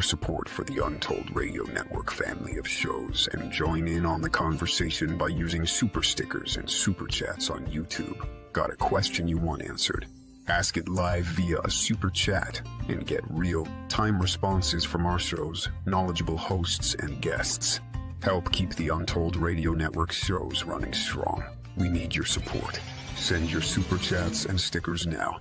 support for the Untold Radio Network family of shows and join in on the conversation by using super stickers and super chats on YouTube. Got a question you want answered? Ask it live via a super chat and get real-time responses from our show's knowledgeable hosts and guests. Help keep the Untold Radio Network shows running strong. We need your support. Send your super chats and stickers now.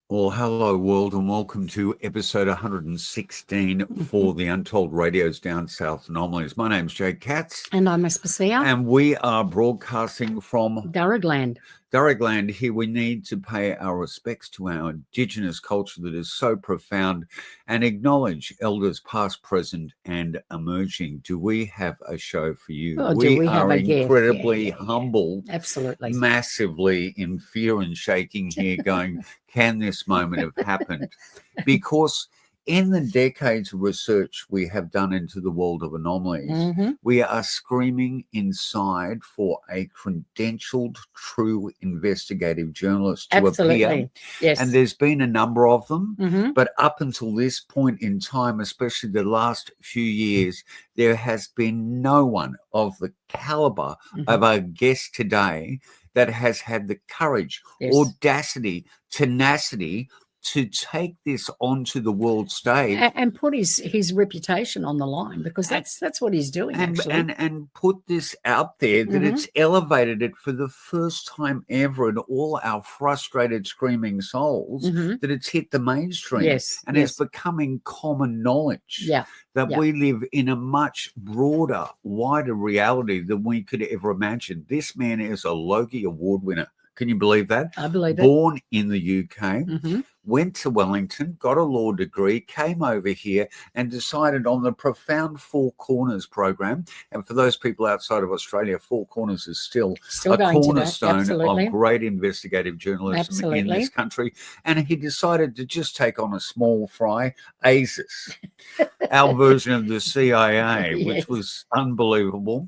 Well, hello world, and welcome to episode 116 for the Untold Radios Down South Anomalies. My name's Jay Katz. And I'm Aspasia. And we are broadcasting from Darragland. Here we need to pay our respects to our Indigenous culture that is so profound and acknowledge elders past, present and emerging. Do we have a show for you? Oh, we are incredibly humble. Absolutely. Massively in fear and shaking here going, can this moment have happened? Because in the decades of research we have done into the world of anomalies, we are screaming inside for a credentialed, true investigative journalist to appear. Yes. And there's been a number of them, but up until this point in time, especially the last few years, there has been no one of the caliber of our guest today that has had the courage, audacity, tenacity to take this onto the world stage and put his reputation on the line, because that's what he's doing, and put this out there that it's elevated it for the first time ever in all our frustrated screaming souls, that it's hit the mainstream, and it's becoming common knowledge that we live in a much broader, wider reality than we could ever imagine. This man is a Logie Award winner. Can you believe that? I believe it. Born in the UK, went to Wellington, got a law degree, came over here and decided on the Profound Four Corners program. And for those people outside of Australia, Four Corners is still a cornerstone of great investigative journalism in this country. And he decided to just take on a small fry, ASIS, our version of the CIA, which was unbelievable.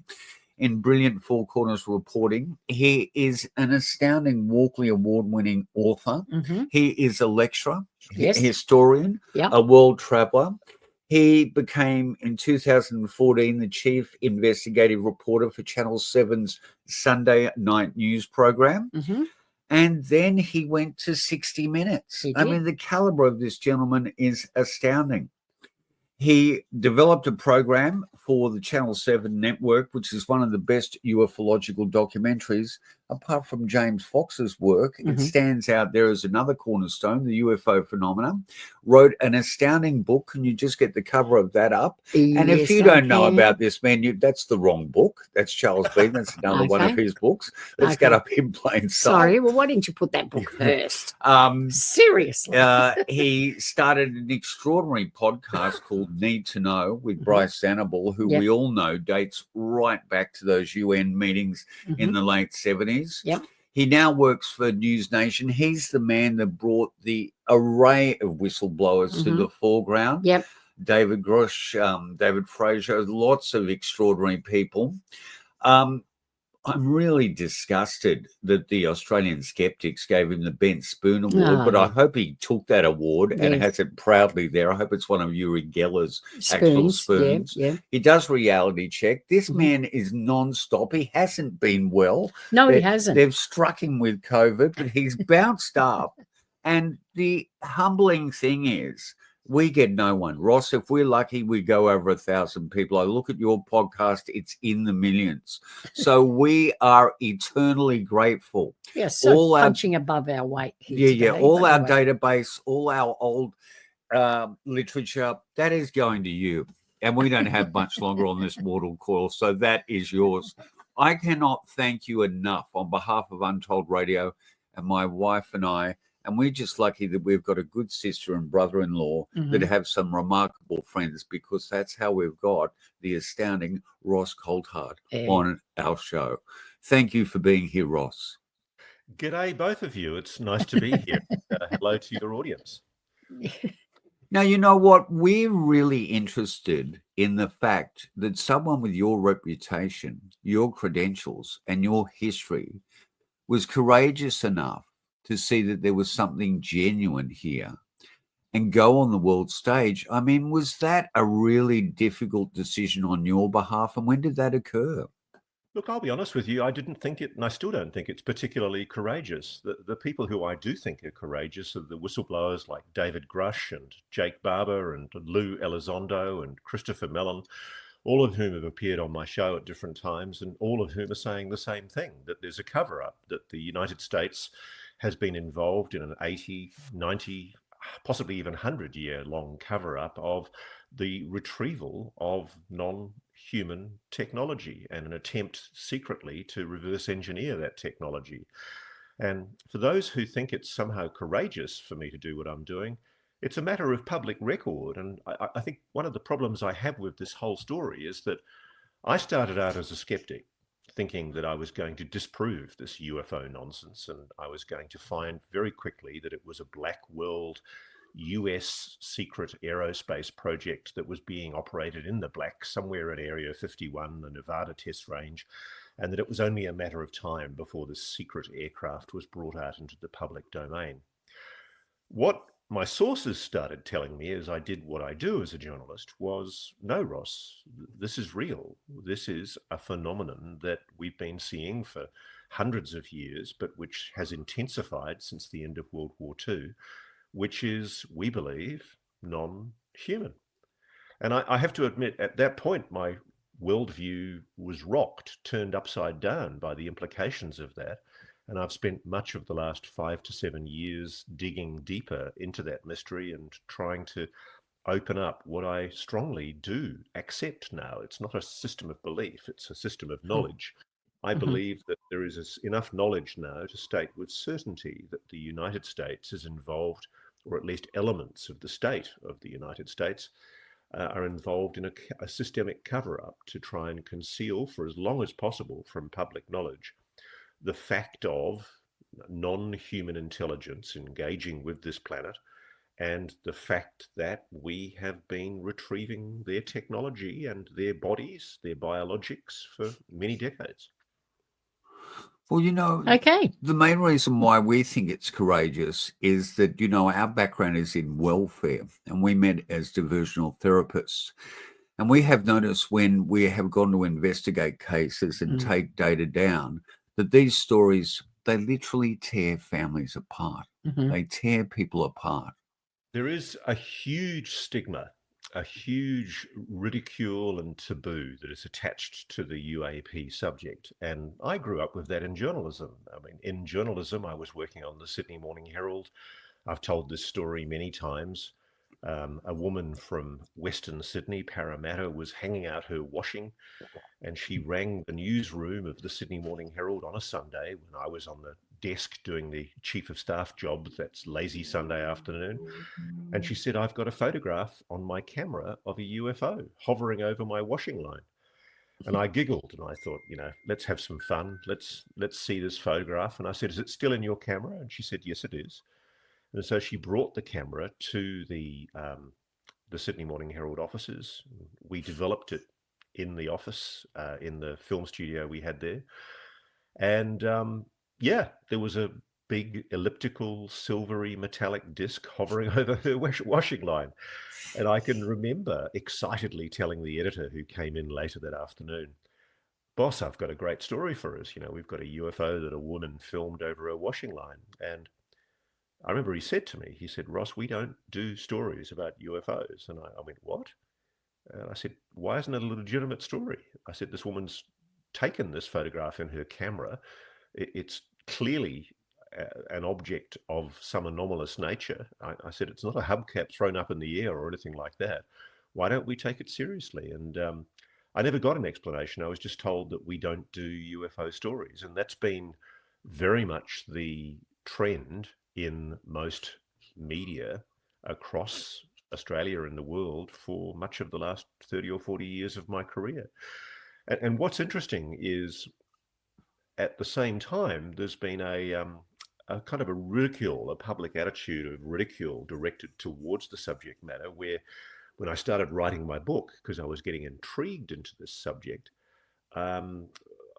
In brilliant Four Corners reporting. He is an astounding Walkley Award-winning author. He is a lecturer, historian, a world traveller. He became, in 2014, the chief investigative reporter for Channel 7's Sunday night news program. And then he went to 60 Minutes. I mean, the calibre of this gentleman is astounding. He developed a program for the Channel 7 network, which is one of the best ufological documentaries. Apart from James Fox's work, it stands out there as another cornerstone, the UFO Phenomena. Wrote an astounding book. Can you just get the cover of that up? And if you don't know about this man, that's the wrong book. That's Charles Bean. That's another one of his books. Let's get up in plain sight. Sorry, well, why didn't you put that book first? Seriously. He started an extraordinary podcast called Need to Know with Bryce Sanibel, who we all know dates right back to those UN meetings in the late 70s. He now works for News Nation. He's the man that brought the array of whistleblowers to the foreground. David Grush, David Fraser, lots of extraordinary people. I'm really disgusted that the Australian Skeptics gave him the Bent Spoon Award, but I hope he took that award and has it proudly there. I hope it's one of Uri Geller's actual spoons. He does reality check. This man is non-stop. He hasn't been well. No, he hasn't. They've struck him with COVID, but he's bounced up. And the humbling thing is, we get no one. Ross, if we're lucky, we go over 1,000 people. I look at your podcast, it's in the millions. So we are eternally grateful. Yes, so punching above our weight here today, all our database, all our old literature, that is going to you. And we don't have much longer on this mortal coil, so that is yours. I cannot thank you enough on behalf of Untold Radio and my wife and I. And we're just lucky that we've got a good sister and brother-in-law that have some remarkable friends, because that's how we've got the astounding Ross Coulthart on our show. Thank you for being here, Ross. G'day, both of you. It's nice to be here. Hello to your audience. Now, you know what? We're really interested in the fact that someone with your reputation, your credentials, and your history was courageous enough to see that there was something genuine here and go on the world stage. I mean, was that a really difficult decision on your behalf? And when did that occur? Look, I'll be honest with you, I didn't think it, and I still don't think it's particularly courageous. The people who I do think are courageous are the whistleblowers like David Grush and Jake Barber and Lou Elizondo and Christopher Mellon, all of whom have appeared on my show at different times, and all of whom are saying the same thing, that there's a cover-up, that the United States has been involved in an 80, 90, possibly even 100-year-long cover-up of the retrieval of non-human technology and an attempt secretly to reverse engineer that technology. And for those who think it's somehow courageous for me to do what I'm doing, it's a matter of public record. And I think one of the problems I have with this whole story is that I started out as a skeptic, thinking that I was going to disprove this UFO nonsense, and I was going to find very quickly that it was a black world US secret aerospace project that was being operated in the black somewhere at Area 51, the Nevada test range, and that it was only a matter of time before this secret aircraft was brought out into the public domain. What my sources started telling me as I did what I do as a journalist was, no, Ross, this is real. This is a phenomenon that we've been seeing for hundreds of years, but which has intensified since the end of World War II, which is, we believe, non-human. And I have to admit, at that point, my worldview was rocked, turned upside down by the implications of that. And I've spent much of the last 5 to 7 years digging deeper into that mystery and trying to open up what I strongly do accept now. It's not a system of belief, it's a system of knowledge. I believe that there is enough knowledge now to state with certainty that the United States is involved, or at least elements of the state of the United States are involved in a systemic cover-up to try and conceal for as long as possible from public knowledge the fact of non-human intelligence engaging with this planet, and the fact that we have been retrieving their technology and their bodies, their biologics, for many decades. Well, you know, Okay. the main reason why we think it's courageous is that, you know, our background is in welfare, and we met as diversional therapists. And we have noticed when we have gone to investigate cases and take data down, that these stories, they literally tear families apart. They tear people apart. There is a huge stigma, a huge ridicule and taboo that is attached to the UAP subject. And I grew up with that in journalism. I mean, in journalism, I was working on the Sydney Morning Herald. I've told this story many times. A woman from Western Sydney, Parramatta, was hanging out her washing, and she rang the newsroom of the Sydney Morning Herald on a Sunday when I was on the desk doing the chief of staff job, that's lazy Sunday afternoon. And she said, I've got a photograph on my camera of a UFO hovering over my washing line. And I giggled and I thought, you know, let's have some fun. Let's see this photograph. And I said, is it still in your camera? And she said, yes, it is. And so she brought the camera to the Sydney Morning Herald offices. We developed it in the office, in the film studio we had there. And yeah, there was a big elliptical, silvery, metallic disc hovering over her washing line. And I can remember excitedly telling the editor who came in later that afternoon, boss, I've got a great story for us. You know, we've got a UFO that a woman filmed over a washing line. And I remember he said to me, he said, Ross, we don't do stories about UFOs. And I went, what? And I said, why isn't it a legitimate story? I said, this woman's taken this photograph in her camera. It's clearly an object of some anomalous nature. I said, it's not a hubcap thrown up in the air or anything like that. Why don't we take it seriously? And I never got an explanation. I was just told that we don't do UFO stories. And that's been very much the trend in most media across Australia and the world for much of the last 30 or 40 years of my career. And what's interesting is at the same time, there's been a a kind of a ridicule, a public attitude of ridicule directed towards the subject matter, where when I started writing my book, because I was getting intrigued into this subject,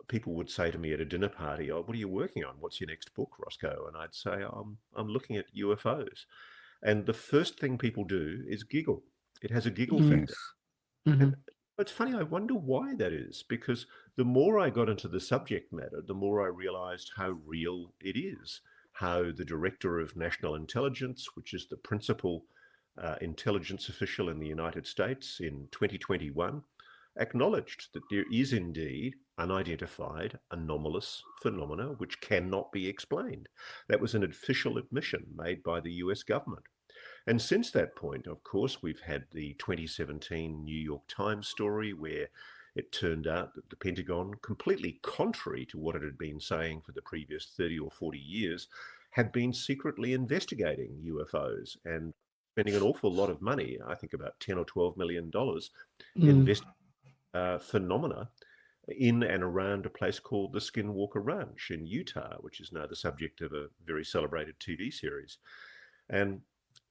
people would say to me at a dinner party, "Oh, what are you working on? What's your next book, Roscoe?" And I'd say, I'm looking at UFOs. And the first thing people do is giggle. It has a giggle factor. Mm-hmm. And it's funny, I wonder why that is, because the more I got into the subject matter, the more I realized how real it is, how the Director of National Intelligence, which is the principal intelligence official in the United States in 2021, acknowledged that there is indeed unidentified anomalous phenomena which cannot be explained. That was an official admission made by the US government. And since that point, of course, we've had the 2017 New York Times story where it turned out that the Pentagon, completely contrary to what it had been saying for the previous 30 or 40 years, had been secretly investigating UFOs and spending an awful lot of money, I think about $10 or $12 million, investigating phenomena in and around a place called the Skinwalker Ranch in Utah, which is now the subject of a very celebrated TV series. And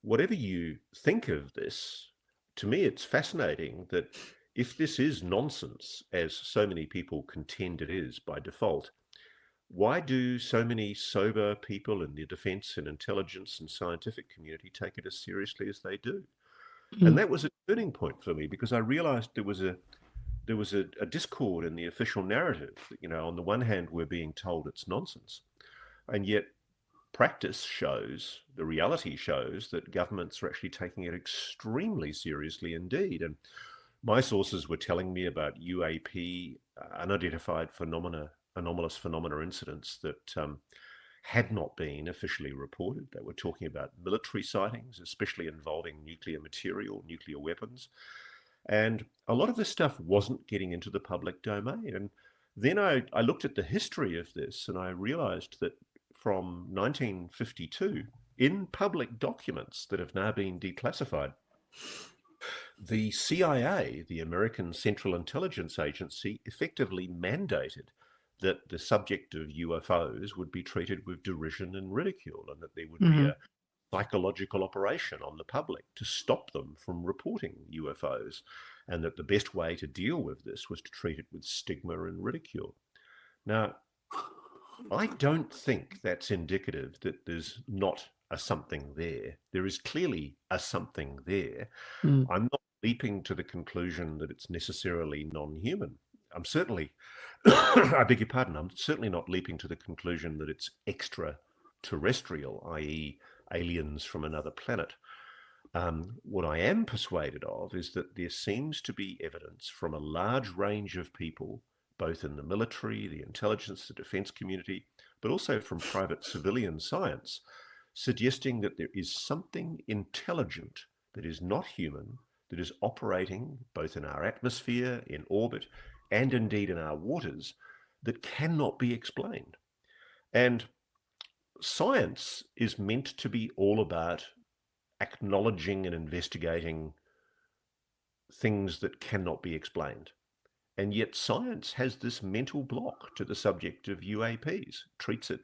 whatever you think of this, to me, it's fascinating that if this is nonsense, as so many people contend it is by default, why do so many sober people in the defense and intelligence and scientific community take it as seriously as they do? And that was a turning point for me, because I realized there was a discord in the official narrative. You know, on the one hand, we're being told it's nonsense, and yet practice shows, the reality shows, that governments are actually taking it extremely seriously indeed. And my sources were telling me about UAP, unidentified phenomena, anomalous phenomena incidents that had not been officially reported. They were talking about military sightings, especially involving nuclear material, nuclear weapons. And a lot of this stuff wasn't getting into the public domain. And then I looked at the history of this, and I realized that from 1952, in public documents that have now been declassified, the CIA, the American Central Intelligence Agency, effectively mandated that the subject of UFOs would be treated with derision and ridicule, and that there would be a psychological operation on the public to stop them from reporting UFOs, and that the best way to deal with this was to treat it with stigma and ridicule. Now, I don't think that's indicative that there's not a something there. There is clearly a something there. I'm not leaping to the conclusion that it's necessarily non-human. I'm certainly, I beg your pardon, I'm certainly not leaping to the conclusion that it's extraterrestrial, i.e. aliens from another planet. What I am persuaded of is that there seems to be evidence from a large range of people, both in the military, the intelligence, the defense community, but also from private civilian science, suggesting that there is something intelligent that is not human, that is operating both in our atmosphere, in orbit, and indeed in our waters, that cannot be explained. And science is meant to be all about acknowledging and investigating things that cannot be explained. And yet science has this mental block to the subject of UAPs, treats it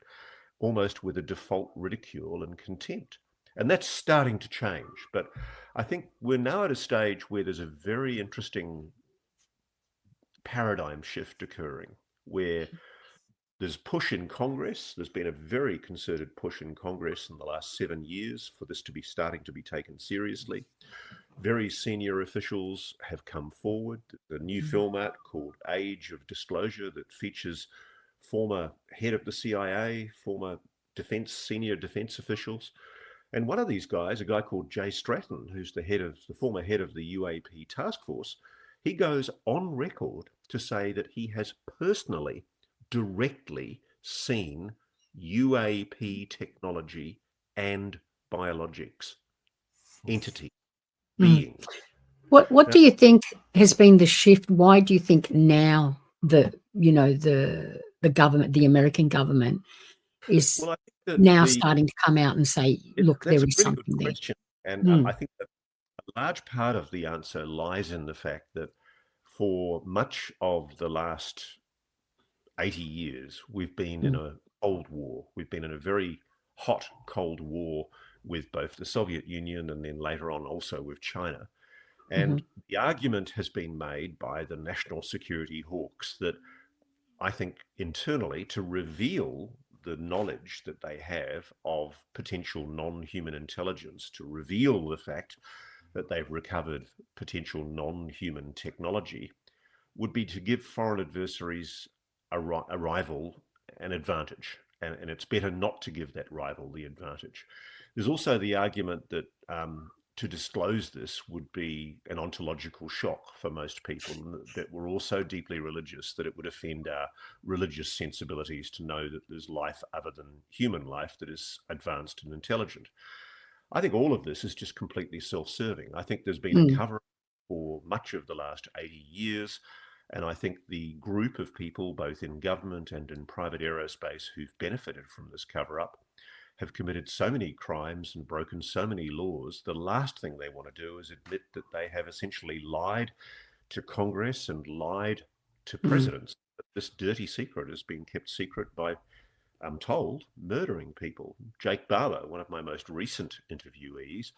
almost with a default ridicule and contempt. And that's starting to change. But I think we're now at a stage where there's a very interesting paradigm shift occurring, where there's push in Congress. There's been a very concerted push in Congress in the last 7 years for this to be starting to be taken seriously. Very senior officials have come forward. The new film out called Age of Disclosure that features former head of the CIA, former senior defense officials. And one of these guys, a guy called Jay Stratton, who's the former head of the UAP task force, he goes on record to say that he has personally, directly seen UAP technology and biologics, entity, beings. What do you think has been the shift? Why do you think now the government, the American government, is now starting to come out and say, look, there is something there? Question. And I think that a large part of the answer lies in the fact that for much of the last 80 years, we've been in a Cold War. We've been in a very hot Cold War with both the Soviet Union and then later on also with China. And the argument has been made by the national security hawks that I think internally to reveal the knowledge that they have of potential non-human intelligence, to reveal the fact that they've recovered potential non-human technology, would be to give foreign adversaries a rival an advantage. And it's better not to give that rival the advantage. There's also the argument that to disclose this would be an ontological shock for most people, and that we're also deeply religious, that it would offend our religious sensibilities to know that there's life other than human life that is advanced and intelligent. I think all of this is just completely self-serving. I think there's been a cover for much of the last 80 years. And I think the group of people, both in government and in private aerospace, who've benefited from this cover-up, have committed so many crimes and broken so many laws. The last thing they want to do is admit that they have essentially lied to Congress and lied to presidents. This dirty secret has been kept secret by Untold murdering people. Jake Barber, one of my most recent interviewees,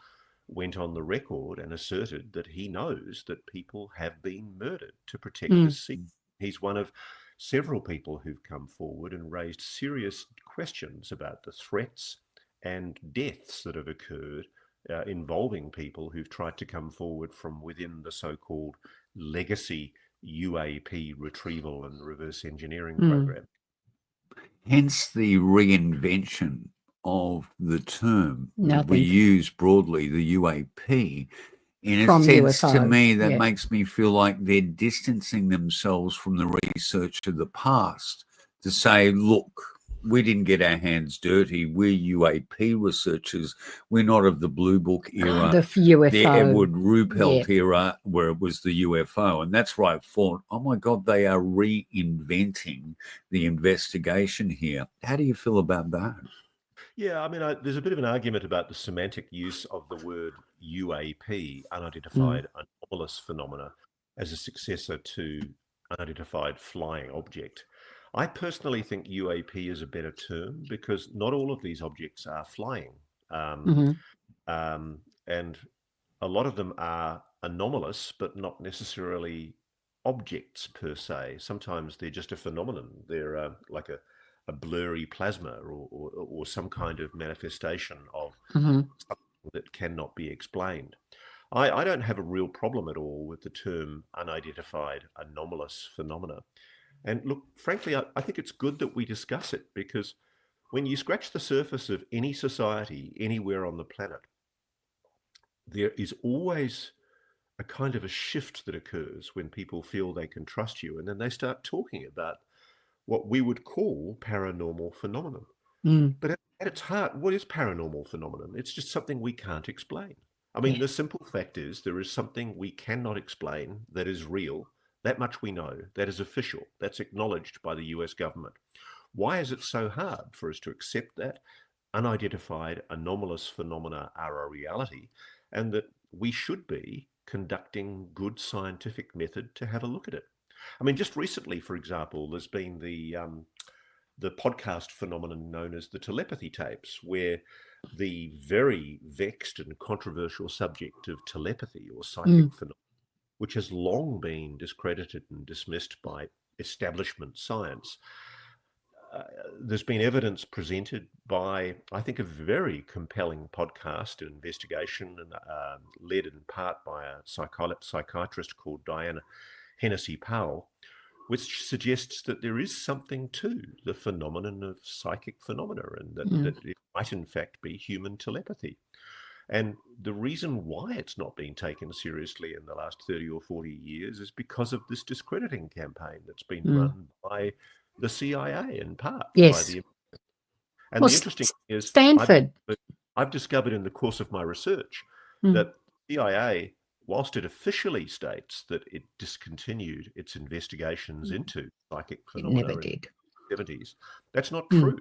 went on the record and asserted that he knows that people have been murdered to protect this secret. He's one of several people who've come forward and raised serious questions about the threats and deaths that have occurred involving people who've tried to come forward from within the so-called legacy UAP retrieval and reverse engineering program. Hence the reinvention of the term that we use broadly, the UAP. In a sense, to me, that makes me feel like they're distancing themselves from the research of the past to say, look, we didn't get our hands dirty. We're UAP researchers. We're not of the Blue Book era, the UFO, the Edward Ruppelt era, where it was the UFO. And that's why I thought, oh my God, they are reinventing the investigation here. How do you feel about that? Yeah, I mean, there's a bit of an argument about the semantic use of the word UAP, unidentified anomalous phenomena, as a successor to unidentified flying object. I personally think UAP is a better term because not all of these objects are flying. And a lot of them are anomalous, but not necessarily objects per se. Sometimes they're just a phenomenon. They're like a blurry plasma or some kind of manifestation of something that cannot be explained. I don't have a real problem at all with the term unidentified anomalous phenomena. And look, frankly, I think it's good that we discuss it because when you scratch the surface of any society anywhere on the planet, there is always a kind of a shift that occurs when people feel they can trust you, and then they start talking about what we would call paranormal phenomenon. But at its heart, what is paranormal phenomenon? It's just something we can't explain. I mean, the simple fact is there is something we cannot explain that is real. That much we know. That is official. That's acknowledged by the US government. Why is it so hard for us to accept that unidentified anomalous phenomena are a reality and that we should be conducting good scientific method to have a look at it? I mean, just recently, for example, there's been the podcast phenomenon known as the telepathy tapes, where the very vexed and controversial subject of telepathy or psychic phenomena, which has long been discredited and dismissed by establishment science, there's been evidence presented by, I think, a very compelling podcast and investigation, and led in part by a psychiatrist called Diana Hennessy Powell, which suggests that there is something to the phenomenon of psychic phenomena and that it might in fact be human telepathy. And the reason why it's not been taken seriously in the last 30 or 40 years is because of this discrediting campaign that's been run by the CIA in part. Yes. By the interesting thing is Stanford. I've discovered in the course of my research that CIA, whilst it officially states that it discontinued its investigations into psychic phenomena in the 70s, that's not true.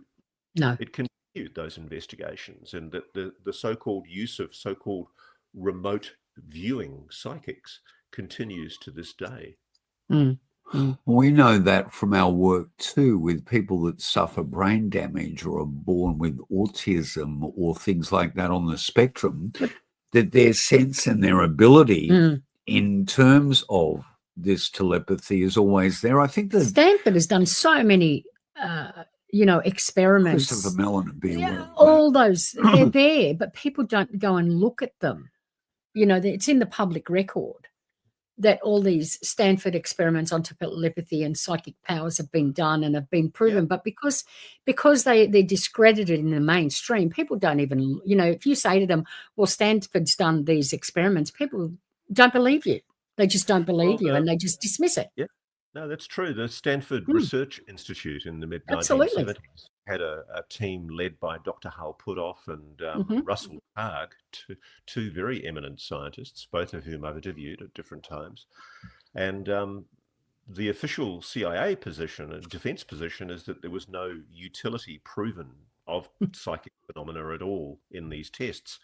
No. It continued those investigations, and that the so-called use of so-called remote viewing psychics continues to this day. We know that from our work too, with people that suffer brain damage or are born with autism or things like that on the spectrum, that their sense and their ability in terms of this telepathy is always there. I think that Stanford has done so many, experiments. Christopher Mellon, all those, they're there, but people don't go and look at them. It's in the public record that all these Stanford experiments on telepathy and psychic powers have been done and have been proven. But because they're discredited in the mainstream, people don't even, if you say to them, well, Stanford's done these experiments, people don't believe you. They just don't believe you and they just dismiss it. Yeah, no, that's true. The Stanford Research Institute in the mid-1970s had a team led by Dr. Hal Puthoff and Russell Targ, two very eminent scientists, both of whom I've interviewed at different times. And the official CIA position and defense position is that there was no utility proven of psychic phenomena at all in these tests.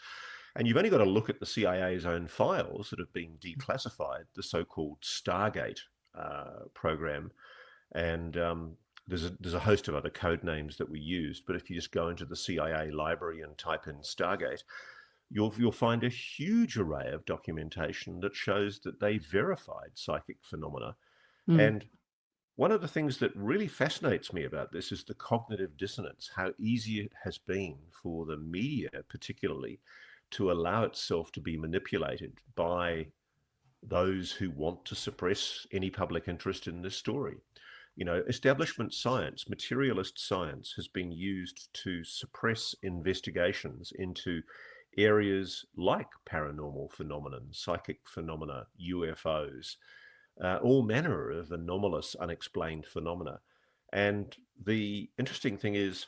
And you've only got to look at the CIA's own files that have been declassified, the so-called Stargate program. And there's a host of other code names that we used, but if you just go into the CIA library and type in Stargate, you'll find a huge array of documentation that shows that they verified psychic phenomena. And one of the things that really fascinates me about this is the cognitive dissonance, how easy it has been for the media particularly to allow itself to be manipulated by those who want to suppress any public interest in this story. Establishment science, materialist science, has been used to suppress investigations into areas like paranormal phenomenon, psychic phenomena, UFOs, all manner of anomalous, unexplained phenomena. And the interesting thing is,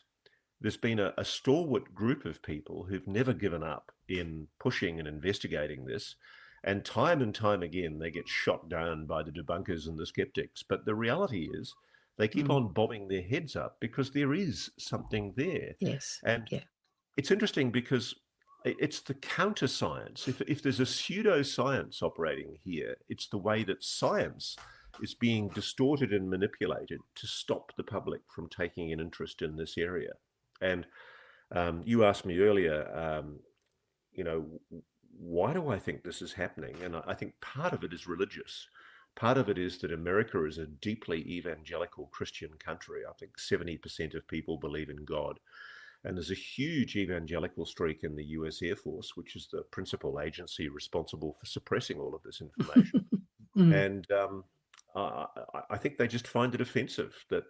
there's been a stalwart group of people who've never given up in pushing and investigating this. And time again, they get shot down by the debunkers and the skeptics. But the reality is they keep on bobbing their heads up because there is something there. Yes. And it's interesting because it's the counter science. If there's a pseudoscience operating here, it's the way that science is being distorted and manipulated to stop the public from taking an interest in this area. And you asked me earlier, why do I think this is happening? And I think part of it is religious. Part of it is that America is a deeply evangelical Christian country. I think 70% of people believe in God. And there's a huge evangelical streak in the US Air Force, which is the principal agency responsible for suppressing all of this information. And I think they just find it offensive that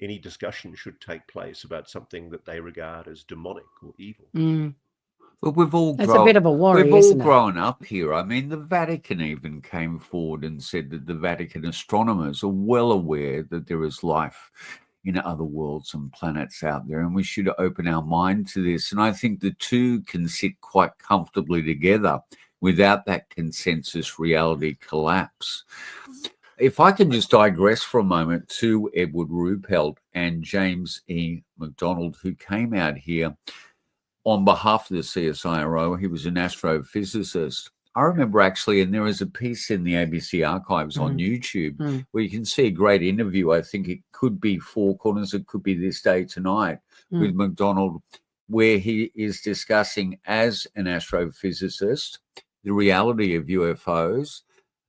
any discussion should take place about something that they regard as demonic or evil. But we've all grown up here. I mean, the Vatican even came forward and said that the Vatican astronomers are well aware that there is life in other worlds and planets out there, and we should open our mind to this. And I think the two can sit quite comfortably together without that consensus reality collapse. If I can just digress for a moment to Edward Ruppelt and James E. McDonald, who came out here on behalf of the CSIRO. He was an astrophysicist. I remember actually, and there is a piece in the ABC archives on YouTube where you can see a great interview. I think it could be Four Corners, it could be This Day Tonight with McDonald, where he is discussing as an astrophysicist the reality of UFOs.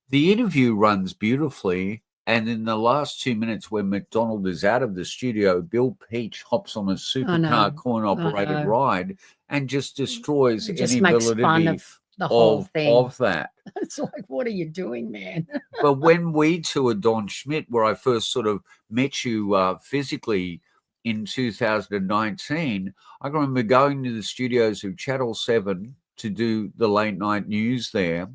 The interview runs beautifully, and in the last 2 minutes when McDonald is out of the studio, Bill Peach hops on a supercar coin-operated ride and just destroys any validity of the whole thing. Of that. It's like, what are you doing, man? But when we toured Don Schmidt, where I first sort of met you physically in 2019, I can remember going to the studios of Channel 7 to do the late night news there.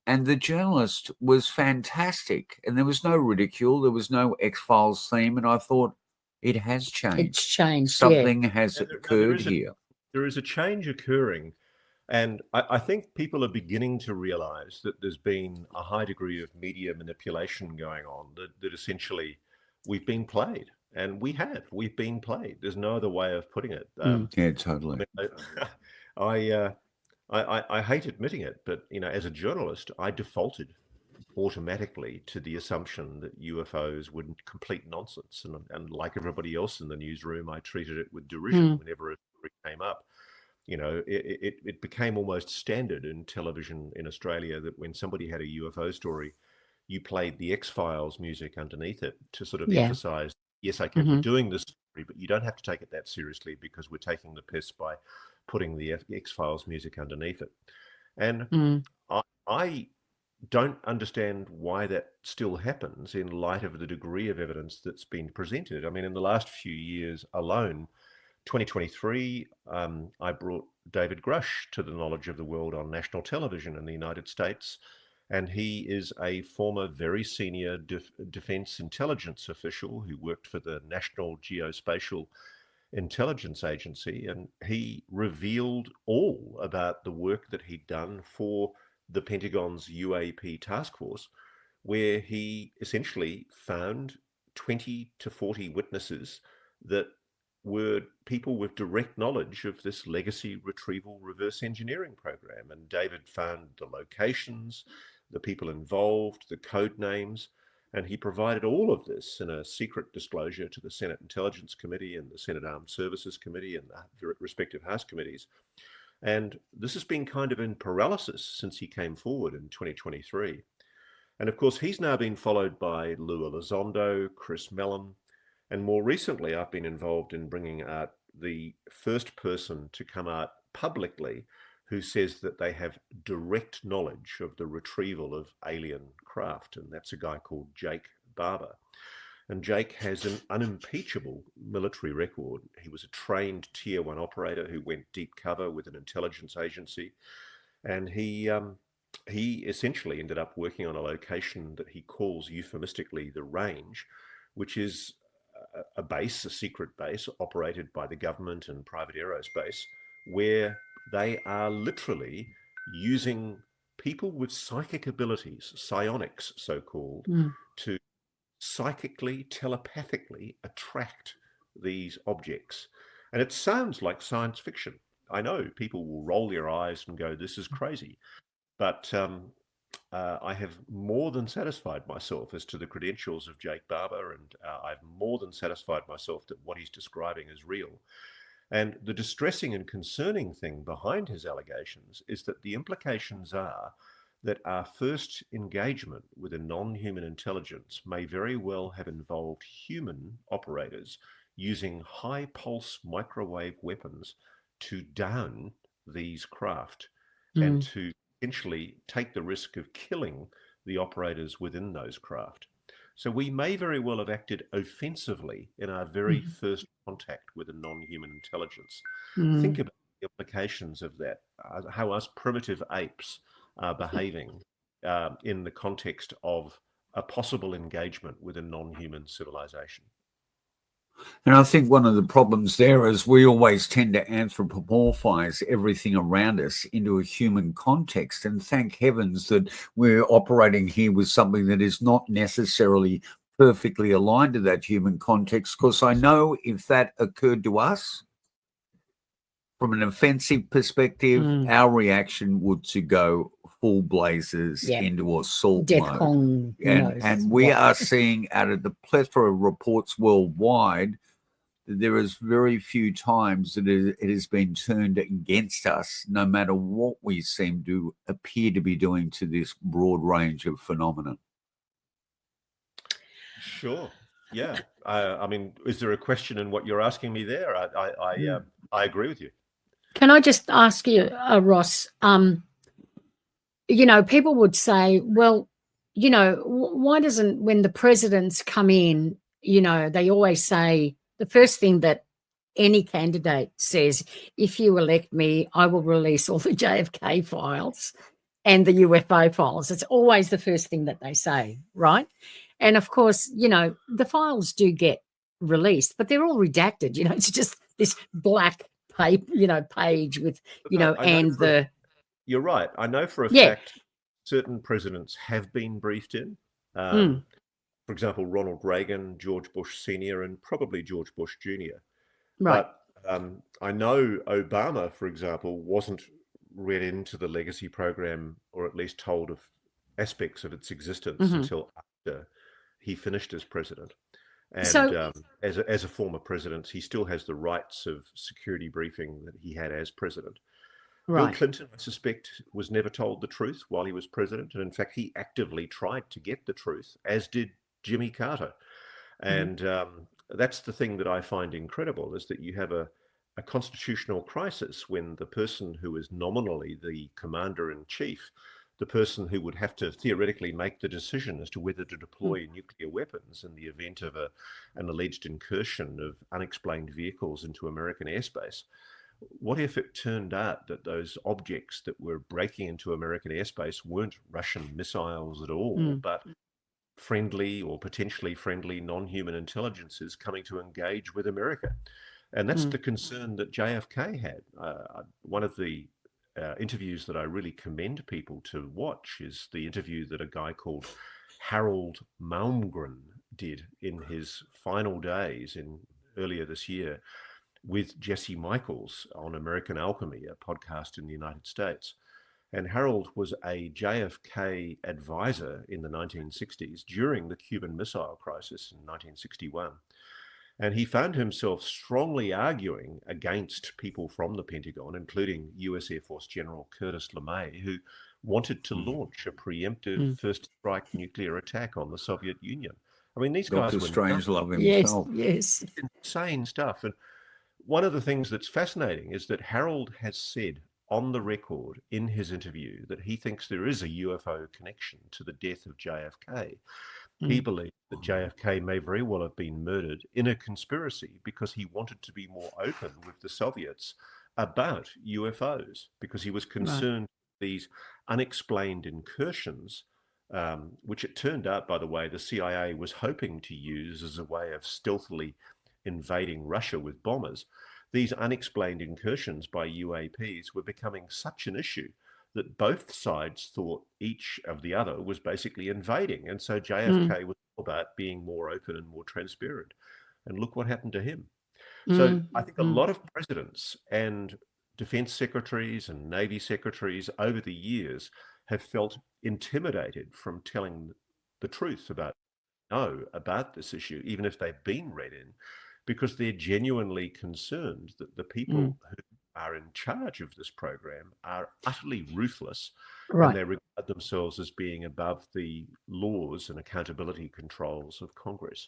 And the journalist was fantastic. And there was no ridicule. There was no X-Files theme. And I thought, it has changed. It's changed. Something has occurred here. There is a change occurring. And I think people are beginning to realize that there's been a high degree of media manipulation going on, that essentially we've been played. And we've been played. There's no other way of putting it. Yeah, totally. I hate admitting it, but as a journalist, I defaulted automatically to the assumption that UFOs were complete nonsense. And like everybody else in the newsroom, I treated it with derision whenever it came up. You know, it became almost standard in television in Australia that when somebody had a UFO story, you played the X-Files music underneath it to sort of emphasize, yes, okay, we're doing this story, but you don't have to take it that seriously because we're taking the piss by putting the X-Files music underneath it. And I don't understand why that still happens in light of the degree of evidence that's been presented. I mean, in the last few years alone, 2023, I brought David Grush to the knowledge of the world on national television in the United States. And he is a former very senior defense intelligence official who worked for the National Geospatial Intelligence Agency. And he revealed all about the work that he'd done for the Pentagon's UAP task force, where he essentially found 20 to 40 witnesses that were people with direct knowledge of this legacy retrieval reverse engineering program. And David found the locations, the people involved, the code names, and he provided all of this in a secret disclosure to the Senate Intelligence Committee and the Senate Armed Services Committee and the respective House committees. And this has been kind of in paralysis since he came forward in 2023. And of course, he's now been followed by Lou Elizondo, Chris Mellon, and more recently, I've been involved in bringing out the first person to come out publicly who says that they have direct knowledge of the retrieval of alien craft. And that's a guy called Jake Barber. And Jake has an unimpeachable military record. He was a trained Tier 1 operator who went deep cover with an intelligence agency. And he essentially ended up working on a location that he calls euphemistically the Range, which is a base, a secret base operated by the government and private aerospace, where they are literally using people with psychic abilities, psionics so-called, to psychically, telepathically attract these objects. And it sounds like science fiction. I know people will roll their eyes and go, this is crazy. But I have more than satisfied myself as to the credentials of Jake Barber, and I've more than satisfied myself that what he's describing is real. And the distressing and concerning thing behind his allegations is that the implications are that our first engagement with a non-human intelligence may very well have involved human operators using high-pulse microwave weapons to down these craft and to essentially take the risk of killing the operators within those craft. So we may very well have acted offensively in our very first contact with a non-human intelligence. Think about the implications of that, how us primitive apes are behaving in the context of a possible engagement with a non-human civilization. And I think one of the problems there is we always tend to anthropomorphize everything around us into a human context. And thank heavens that we're operating here with something that is not necessarily perfectly aligned to that human context. Because I know if that occurred to us, from an offensive perspective, our reaction would to go full blazes into assault mode. And we are seeing out of the plethora of reports worldwide, there is very few times that it has been turned against us, no matter what we seem to appear to be doing to this broad range of phenomena. Sure. Yeah. I mean, is there a question in what you're asking me there? I agree with you. Can I just ask you, Ross, you know, people would say, well, you know, why doesn't, when the presidents come in, you know, they always say the first thing that any candidate says, if you elect me, I will release all the JFK files and the UFO files. It's always the first thing that they say, right? And of course, you know, the files do get released, but they're all redacted. You know, it's just this black paper, you know, page with, you know, and the... You're right. I know for a fact certain presidents have been briefed in. For example, Ronald Reagan, George Bush Sr., and probably George Bush Jr. Right. But I know Obama, for example, wasn't read into the legacy program, or at least told of aspects of its existence until after he finished as president. And So, as a former president, he still has the rights of security briefing that he had as president. Bill right. Clinton, I suspect, was never told the truth while he was president. And in fact, he actively tried to get the truth, as did Jimmy Carter. And that's the thing that I find incredible, is that you have a constitutional crisis when the person who is nominally the commander-in-chief, the person who would have to theoretically make the decision as to whether to deploy nuclear weapons in the event of an alleged incursion of unexplained vehicles into American airspace. What if it turned out that those objects that were breaking into American airspace weren't Russian missiles at all, but friendly or potentially friendly non-human intelligences coming to engage with America? And that's the concern that JFK had. One of the interviews that I really commend people to watch is the interview that a guy called Harold Malmgren did in his final days earlier this year with Jesse Michaels on American Alchemy, a podcast in the United States. And Harold was a JFK advisor in the 1960s during the Cuban Missile Crisis in 1961. And he found himself strongly arguing against people from the Pentagon, including US Air Force General Curtis LeMay, who wanted to launch a preemptive first strike nuclear attack on the Soviet Union. I mean, these guys Dr. were Strangelove himself. Yes. insane stuff. And one of the things that's fascinating is that Harold has said on the record in his interview that he thinks there is a UFO connection to the death of JFK. He believes that JFK may very well have been murdered in a conspiracy because he wanted to be more open with the Soviets about UFOs, because he was concerned with these unexplained incursions, which it turned out, by the way, the CIA was hoping to use as a way of stealthily invading Russia with bombers. These unexplained incursions by UAPs were becoming such an issue that both sides thought each of the other was basically invading. And so JFK was all about being more open and more transparent. And look what happened to him. So I think a lot of presidents and defense secretaries and Navy secretaries over the years have felt intimidated from telling the truth about this issue, even if they've been read in, because they're genuinely concerned that the people who are in charge of this program are utterly ruthless, and they regard themselves as being above the laws and accountability controls of Congress.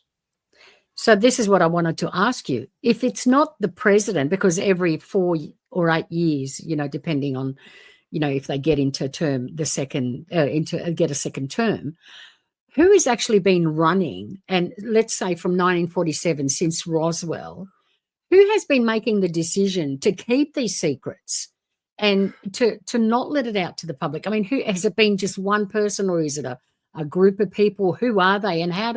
So this is what I wanted to ask you. If it's not the president, because every 4 or 8 years, depending on, if they get into term, get a second term, who has actually been running? And let's say from 1947, since Roswell, who has been making the decision to keep these secrets and to not let it out to the public? I mean, who has it been? Just one person, or is it a group of people? Who are they, and how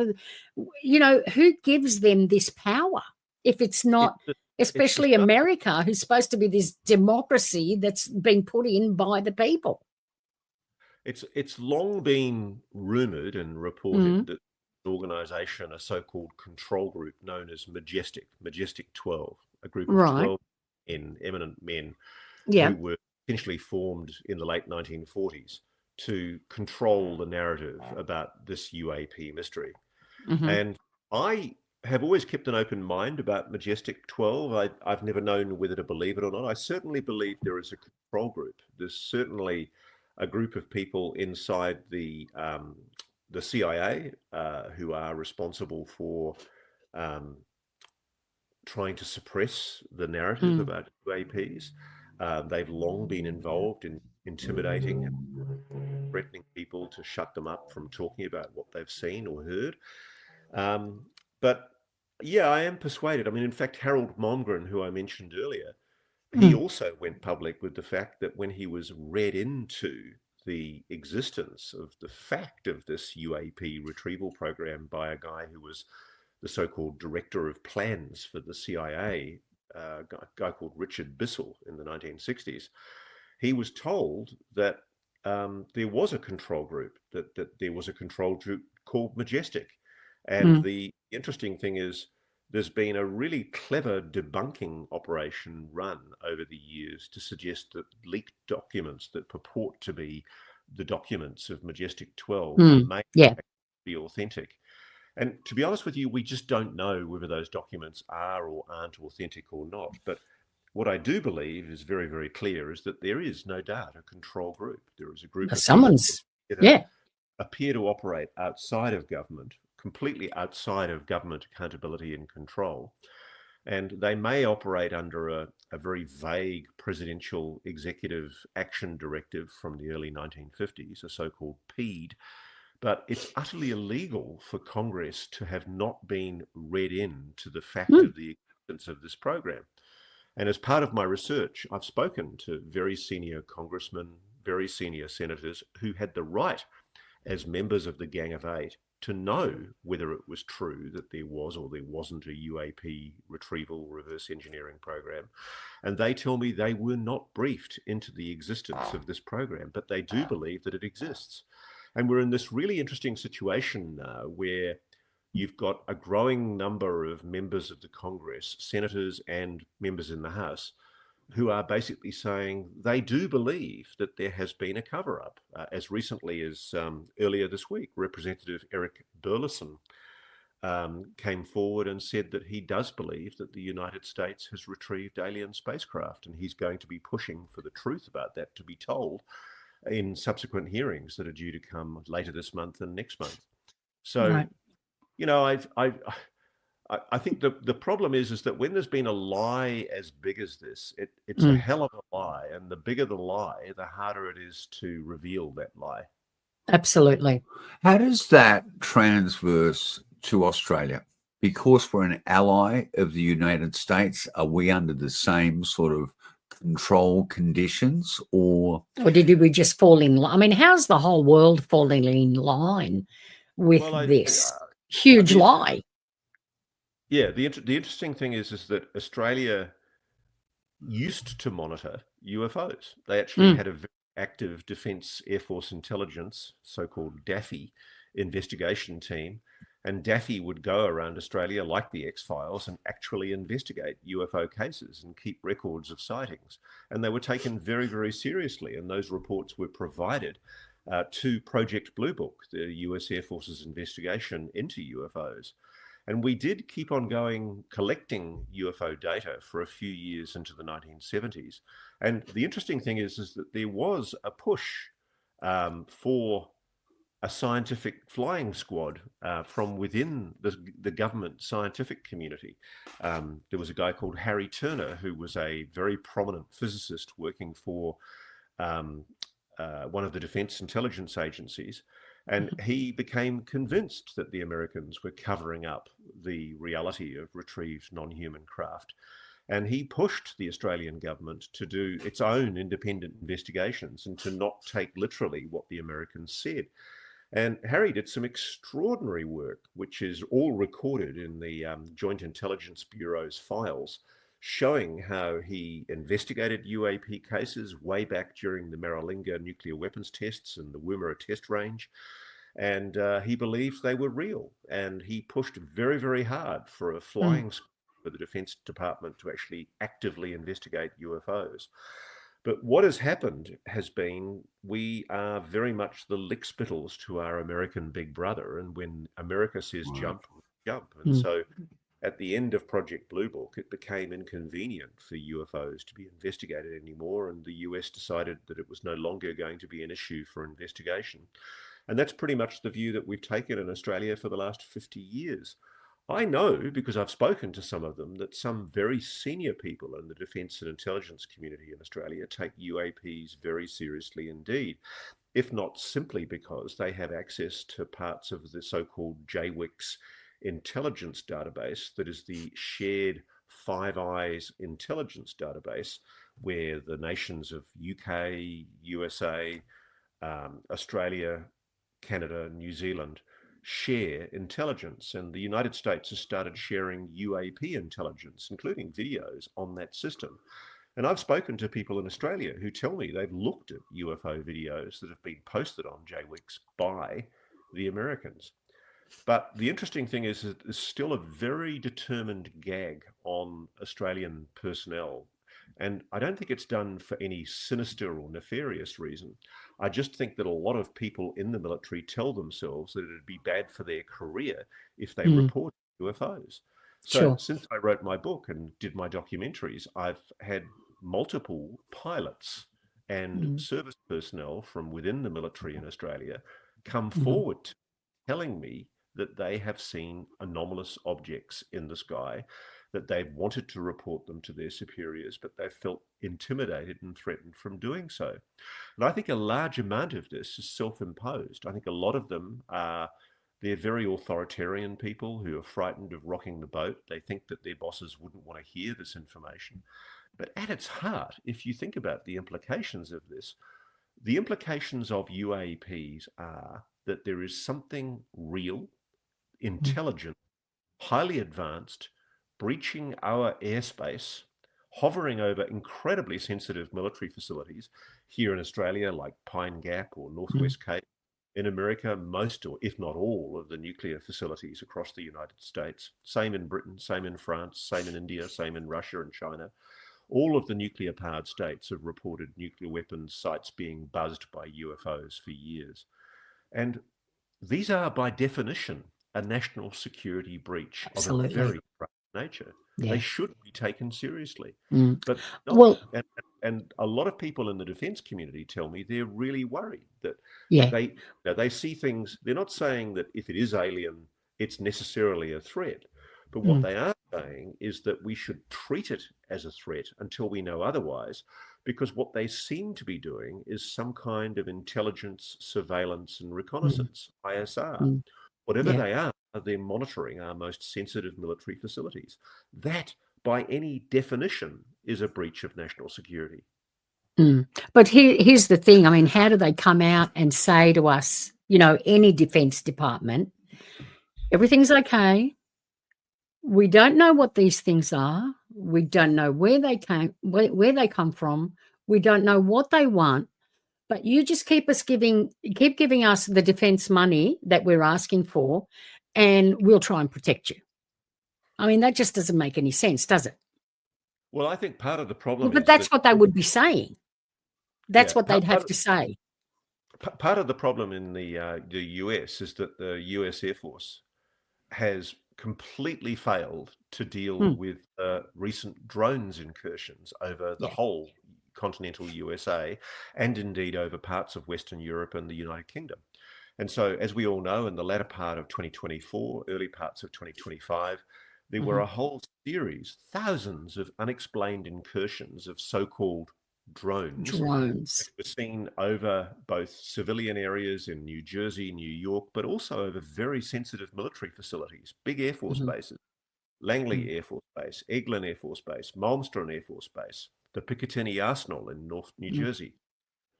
who gives them this power? If it's not, especially America, who's supposed to be this democracy that's been put in by the people. It's long been rumored and reported that an organization, a so-called control group known as Majestic 12, a group of 12 eminent men who were essentially formed in the late 1940s to control the narrative about this UAP mystery. And I have always kept an open mind about Majestic 12. I've never known whether to believe it or not. I certainly believe there is a control group. There's certainly a group of people inside the CIA who are responsible for trying to suppress the narrative about UAPs. They've long been involved in intimidating and threatening people to shut them up from talking about what they've seen or heard. But yeah, I am persuaded. I mean, in fact, Harold Malmgren, who I mentioned earlier, he also went public with the fact that when he was read into the existence of the fact of this UAP retrieval program by a guy who was the so-called director of plans for the CIA, a guy called Richard Bissell in the 1960s, he was told that there was a control group, that there was a control group called Majestic. And the interesting thing is, there's been a really clever debunking operation run over the years to suggest that leaked documents that purport to be the documents of Majestic 12 may be authentic. And to be honest with you, we just don't know whether those documents are or aren't authentic or not. But what I do believe is very, very clear is that there is no doubt a control group. There is a group of people that appear to operate outside of government, completely outside of government accountability and control. And they may operate under a very vague presidential executive action directive from the early 1950s, a so-called PED. But it's utterly illegal for Congress to have not been read in to the fact of the existence of this program. And as part of my research, I've spoken to very senior congressmen, very senior senators who had the right, as members of the Gang of Eight, to know whether it was true that there was or there wasn't a UAP retrieval reverse engineering program. And they tell me they were not briefed into the existence of this program, but they do believe that it exists. And we're in this really interesting situation now where you've got a growing number of members of the Congress, senators and members in the House, who are basically saying they do believe that there has been a cover-up. As recently as earlier this week, Representative Eric Burleson came forward and said that he does believe that the United States has retrieved alien spacecraft, and he's going to be pushing for the truth about that to be told in subsequent hearings that are due to come later this month and next month. So, you know, I think the problem is that when there's been a lie as big as this, it's a hell of a lie. And the bigger the lie, the harder it is to reveal that lie. Absolutely. How does that transverse to Australia? Because we're an ally of the United States, are we under the same sort of control conditions, or did we just fall in line? I mean, how's the whole world falling in line with this huge lie? Yeah, the interesting thing is that Australia used to monitor UFOs. They actually had a very active Defence Air Force Intelligence, so-called DAFI, investigation team. And DAFI would go around Australia like the X-Files and actually investigate UFO cases and keep records of sightings. And they were taken very, very seriously. And those reports were provided to Project Blue Book, the US Air Force's investigation into UFOs. And we did keep on going, collecting UFO data for a few years into the 1970s. And the interesting thing is that there was a push for a scientific flying squad from within the government scientific community. There was a guy called Harry Turner, who was a very prominent physicist working for one of the defense intelligence agencies. And he became convinced that the Americans were covering up the reality of retrieved non-human craft. And he pushed the Australian government to do its own independent investigations and to not take literally what the Americans said. And Harry did some extraordinary work, which is all recorded in the Joint Intelligence Bureau's files, showing how he investigated UAP cases way back during the Maralinga nuclear weapons tests and the Woomera test range. And he believed they were real. And he pushed very, very hard for a flying squad for the Defense Department to actually actively investigate UFOs. But what has happened has been, we are very much the lickspittles to our American big brother. And when America says jump, we jump. And so at the end of Project Blue Book, it became inconvenient for UFOs to be investigated anymore. And the US decided that it was no longer going to be an issue for investigation. And that's pretty much the view that we've taken in Australia for the last 50 years. I know, because I've spoken to some of them, that some very senior people in the defence and intelligence community in Australia take UAPs very seriously indeed, if not simply because they have access to parts of the so-called JWICS intelligence database, that is the shared Five Eyes intelligence database, where the nations of UK, USA, Australia, Canada, New Zealand share intelligence, and the United States has started sharing UAP intelligence, including videos on that system. And I've spoken to people in Australia who tell me they've looked at UFO videos that have been posted on JWICS by the Americans. But the interesting thing is that there's still a very determined gag on Australian personnel And I don't think it's done for any sinister or nefarious reason. I just think that a lot of people in the military tell themselves that it'd be bad for their career if they report UFOs. So since I wrote my book and did my documentaries, I've had multiple pilots and service personnel from within the military in Australia come forward telling me that they have seen anomalous objects in the sky, that they've wanted to report them to their superiors, but they've felt intimidated and threatened from doing so. And I think a large amount of this is self-imposed. I think a lot of them are, they're very authoritarian people who are frightened of rocking the boat. They think that their bosses wouldn't want to hear this information. But at its heart, if you think about the implications of this, the implications of UAPs are that there is something real, intelligent, highly advanced, breaching our airspace, hovering over incredibly sensitive military facilities here in Australia, like Pine Gap or Northwest Cape. In America, most, or if not all, of the nuclear facilities across the United States. Same in Britain, same in France, same in India, same in Russia and China. All of the nuclear-powered states have reported nuclear weapons sites being buzzed by UFOs for years. And these are, by definition, a national security breach of a very grave nature. Yeah. They should be taken seriously. But and a lot of people in the defense community tell me they're really worried that they see things. They're not saying that if it is alien, it's necessarily a threat. But what they are saying is that we should treat it as a threat until we know otherwise, because what they seem to be doing is some kind of intelligence, surveillance, and reconnaissance, ISR. Whatever they are, they're monitoring our most sensitive military facilities. That, by any definition, is a breach of national security. But here's the thing. I mean, how do they come out and say to us, you know, any defense department, everything's okay. We don't know what these things are. We don't know where they come from. We don't know what they want. But you just keep giving us the defense money that we're asking for, and we'll try and protect you. I mean, that just doesn't make any sense, does it? Well, I think part of the problem but that's what they would be saying. That's what they'd have to say. Part of the problem in the US is that the US Air Force has completely failed to deal with recent drones incursions over the whole continental USA and indeed over parts of Western Europe and the United Kingdom. And so, as we all know, in the latter part of 2024, early parts of 2025, there were a whole series, thousands of unexplained incursions of so-called drones that were seen over both civilian areas in New Jersey, New York, but also over very sensitive military facilities, big Air Force bases, Langley Air Force Base, Eglin Air Force Base, Malmstrom Air Force Base, the Picatinny Arsenal in North New Jersey.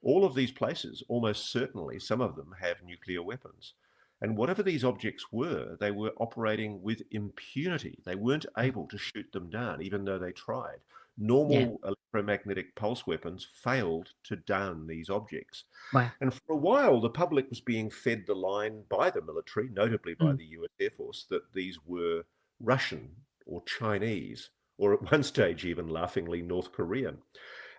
All of these places, almost certainly, some of them have nuclear weapons. And whatever these objects were, they were operating with impunity. They weren't able to shoot them down, even though they tried. Normal electromagnetic pulse weapons failed to down these objects. Wow. And for a while, the public was being fed the line by the military, notably by the US Air Force, that these were Russian or Chinese, or at one stage even laughingly North Korean.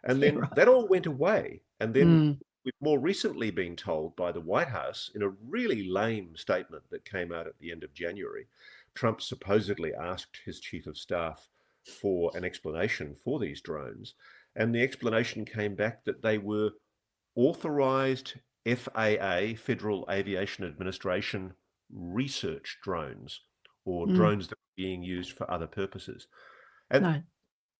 And then that all went away. And then we've more recently been told by the White House in a really lame statement that came out at the end of January, Trump supposedly asked his chief of staff for an explanation for these drones. And the explanation came back that they were authorized FAA, Federal Aviation Administration, research drones, or drones that were being used for other purposes. And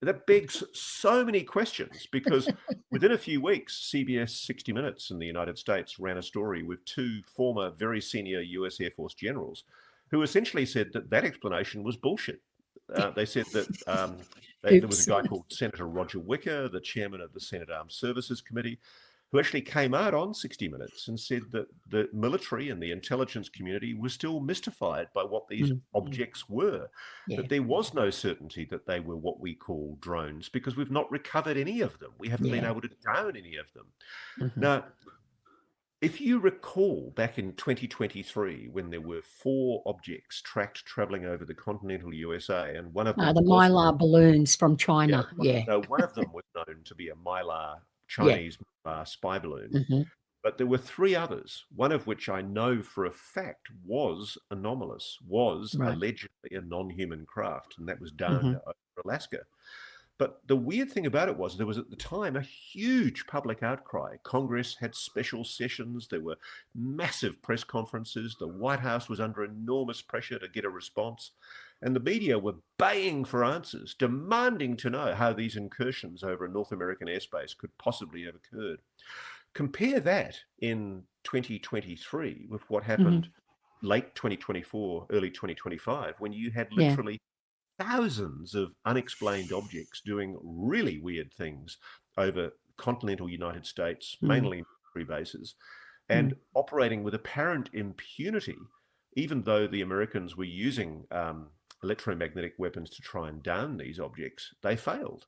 that begs so many questions, because within a few weeks, CBS 60 Minutes in the United States ran a story with two former very senior US Air Force generals who essentially said that that explanation was bullshit. They said that there was a guy called Senator Roger Wicker, the chairman of the Senate Armed Services Committee, who actually came out on 60 Minutes and said that the military and the intelligence community was still mystified by what these objects were, that there was no certainty that they were what we call drones, because we've not recovered any of them. We haven't been able to down any of them. Now, If you recall back in 2023, when there were 4 objects traveling over the continental USA, and one of them The was Mylar balloons from China. Yeah. one of them was known to be a Mylar, Yeah. Chinese Mylar spy balloon. Mm-hmm. But there were 3 others, one of which I know for a fact was anomalous, was Right. allegedly a non-human craft, and that was down Mm-hmm. over Alaska. But the weird thing about it was there was at the time a huge public outcry. Congress had special sessions. There were massive press conferences. The White House was under enormous pressure to get a response. And the media were baying for answers, demanding to know how these incursions over North American airspace could possibly have occurred. Compare that in 2023 with what happened late 2024, early 2025, when you had literally thousands of unexplained objects doing really weird things over continental United States, mainly military bases, and operating with apparent impunity, even though the Americans were using electromagnetic weapons to try and down these objects. They failed.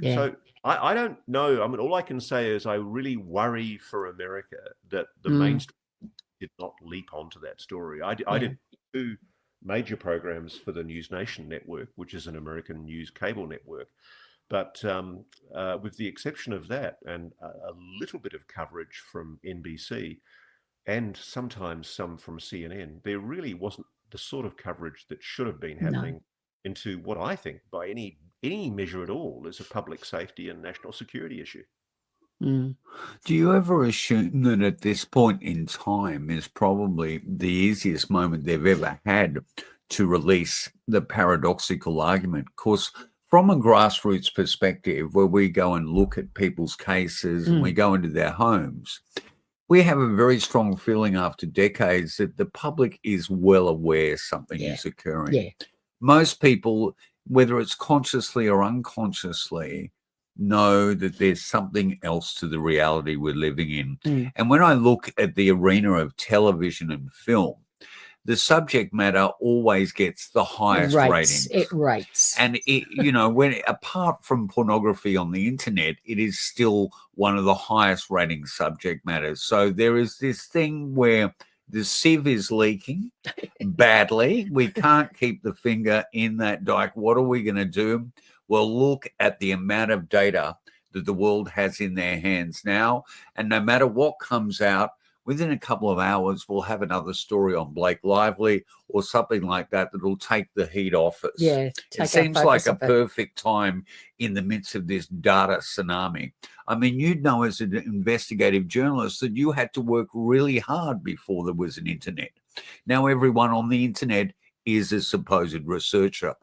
Yeah. So I don't know. I mean, all I can say is I really worry for America that the mainstream did not leap onto that story. I did 2 major programs for the News Nation network, which is an American news cable network. But with the exception of that and a little bit of coverage from NBC and sometimes some from CNN, there really wasn't the sort of coverage that should have been happening into what I think by any measure at all is a public safety and national security issue. Do you ever assume that at this point in time is probably the easiest moment they've ever had to release the paradoxical argument? Because from a grassroots perspective, where we go and look at people's cases and we go into their homes, we have a very strong feeling after decades that the public is well aware something is occurring. Yeah. Most people, whether it's consciously or unconsciously, know that there's something else to the reality we're living in. And when I look at the arena of television and film, the subject matter always gets the highest ratings. It rates. And it, when apart from pornography on the internet, it is still one of the highest rating subject matters. So there is this thing where the sieve is leaking badly. We can't keep the finger in that dike. What are we going to do? Well, look at the amount of data that the world has in their hands now. And no matter what comes out, within a couple of hours, we'll have another story on Blake Lively or something like that that'll take the heat off us. Yeah, it seems like a perfect time in the midst of this data tsunami. I mean, you'd know as an investigative journalist that you had to work really hard before there was an internet. Now everyone on the internet is a supposed researcher.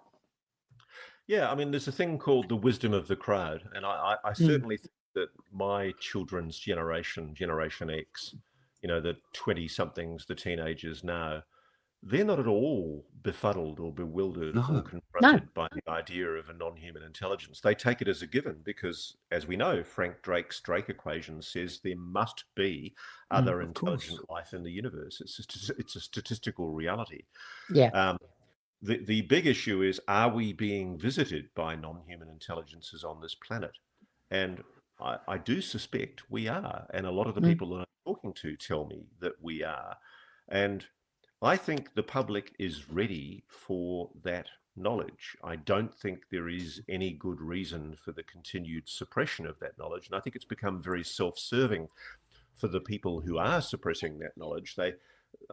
Yeah, I mean, there's a thing called the wisdom of the crowd. And I certainly think that my children's generation, Generation X, the 20-somethings, the teenagers now, they're not at all befuddled or bewildered or confronted by the idea of a non-human intelligence. They take it as a given because, as we know, Frank Drake's Drake equation says there must be other intelligent life in the universe. It's a statistical reality. Yeah. The big issue is, are we being visited by non-human intelligences on this planet? And I do suspect we are. And a lot of the people that I'm talking to tell me that we are. And I think the public is ready for that knowledge. I don't think there is any good reason for the continued suppression of that knowledge. And I think it's become very self-serving for the people who are suppressing that knowledge.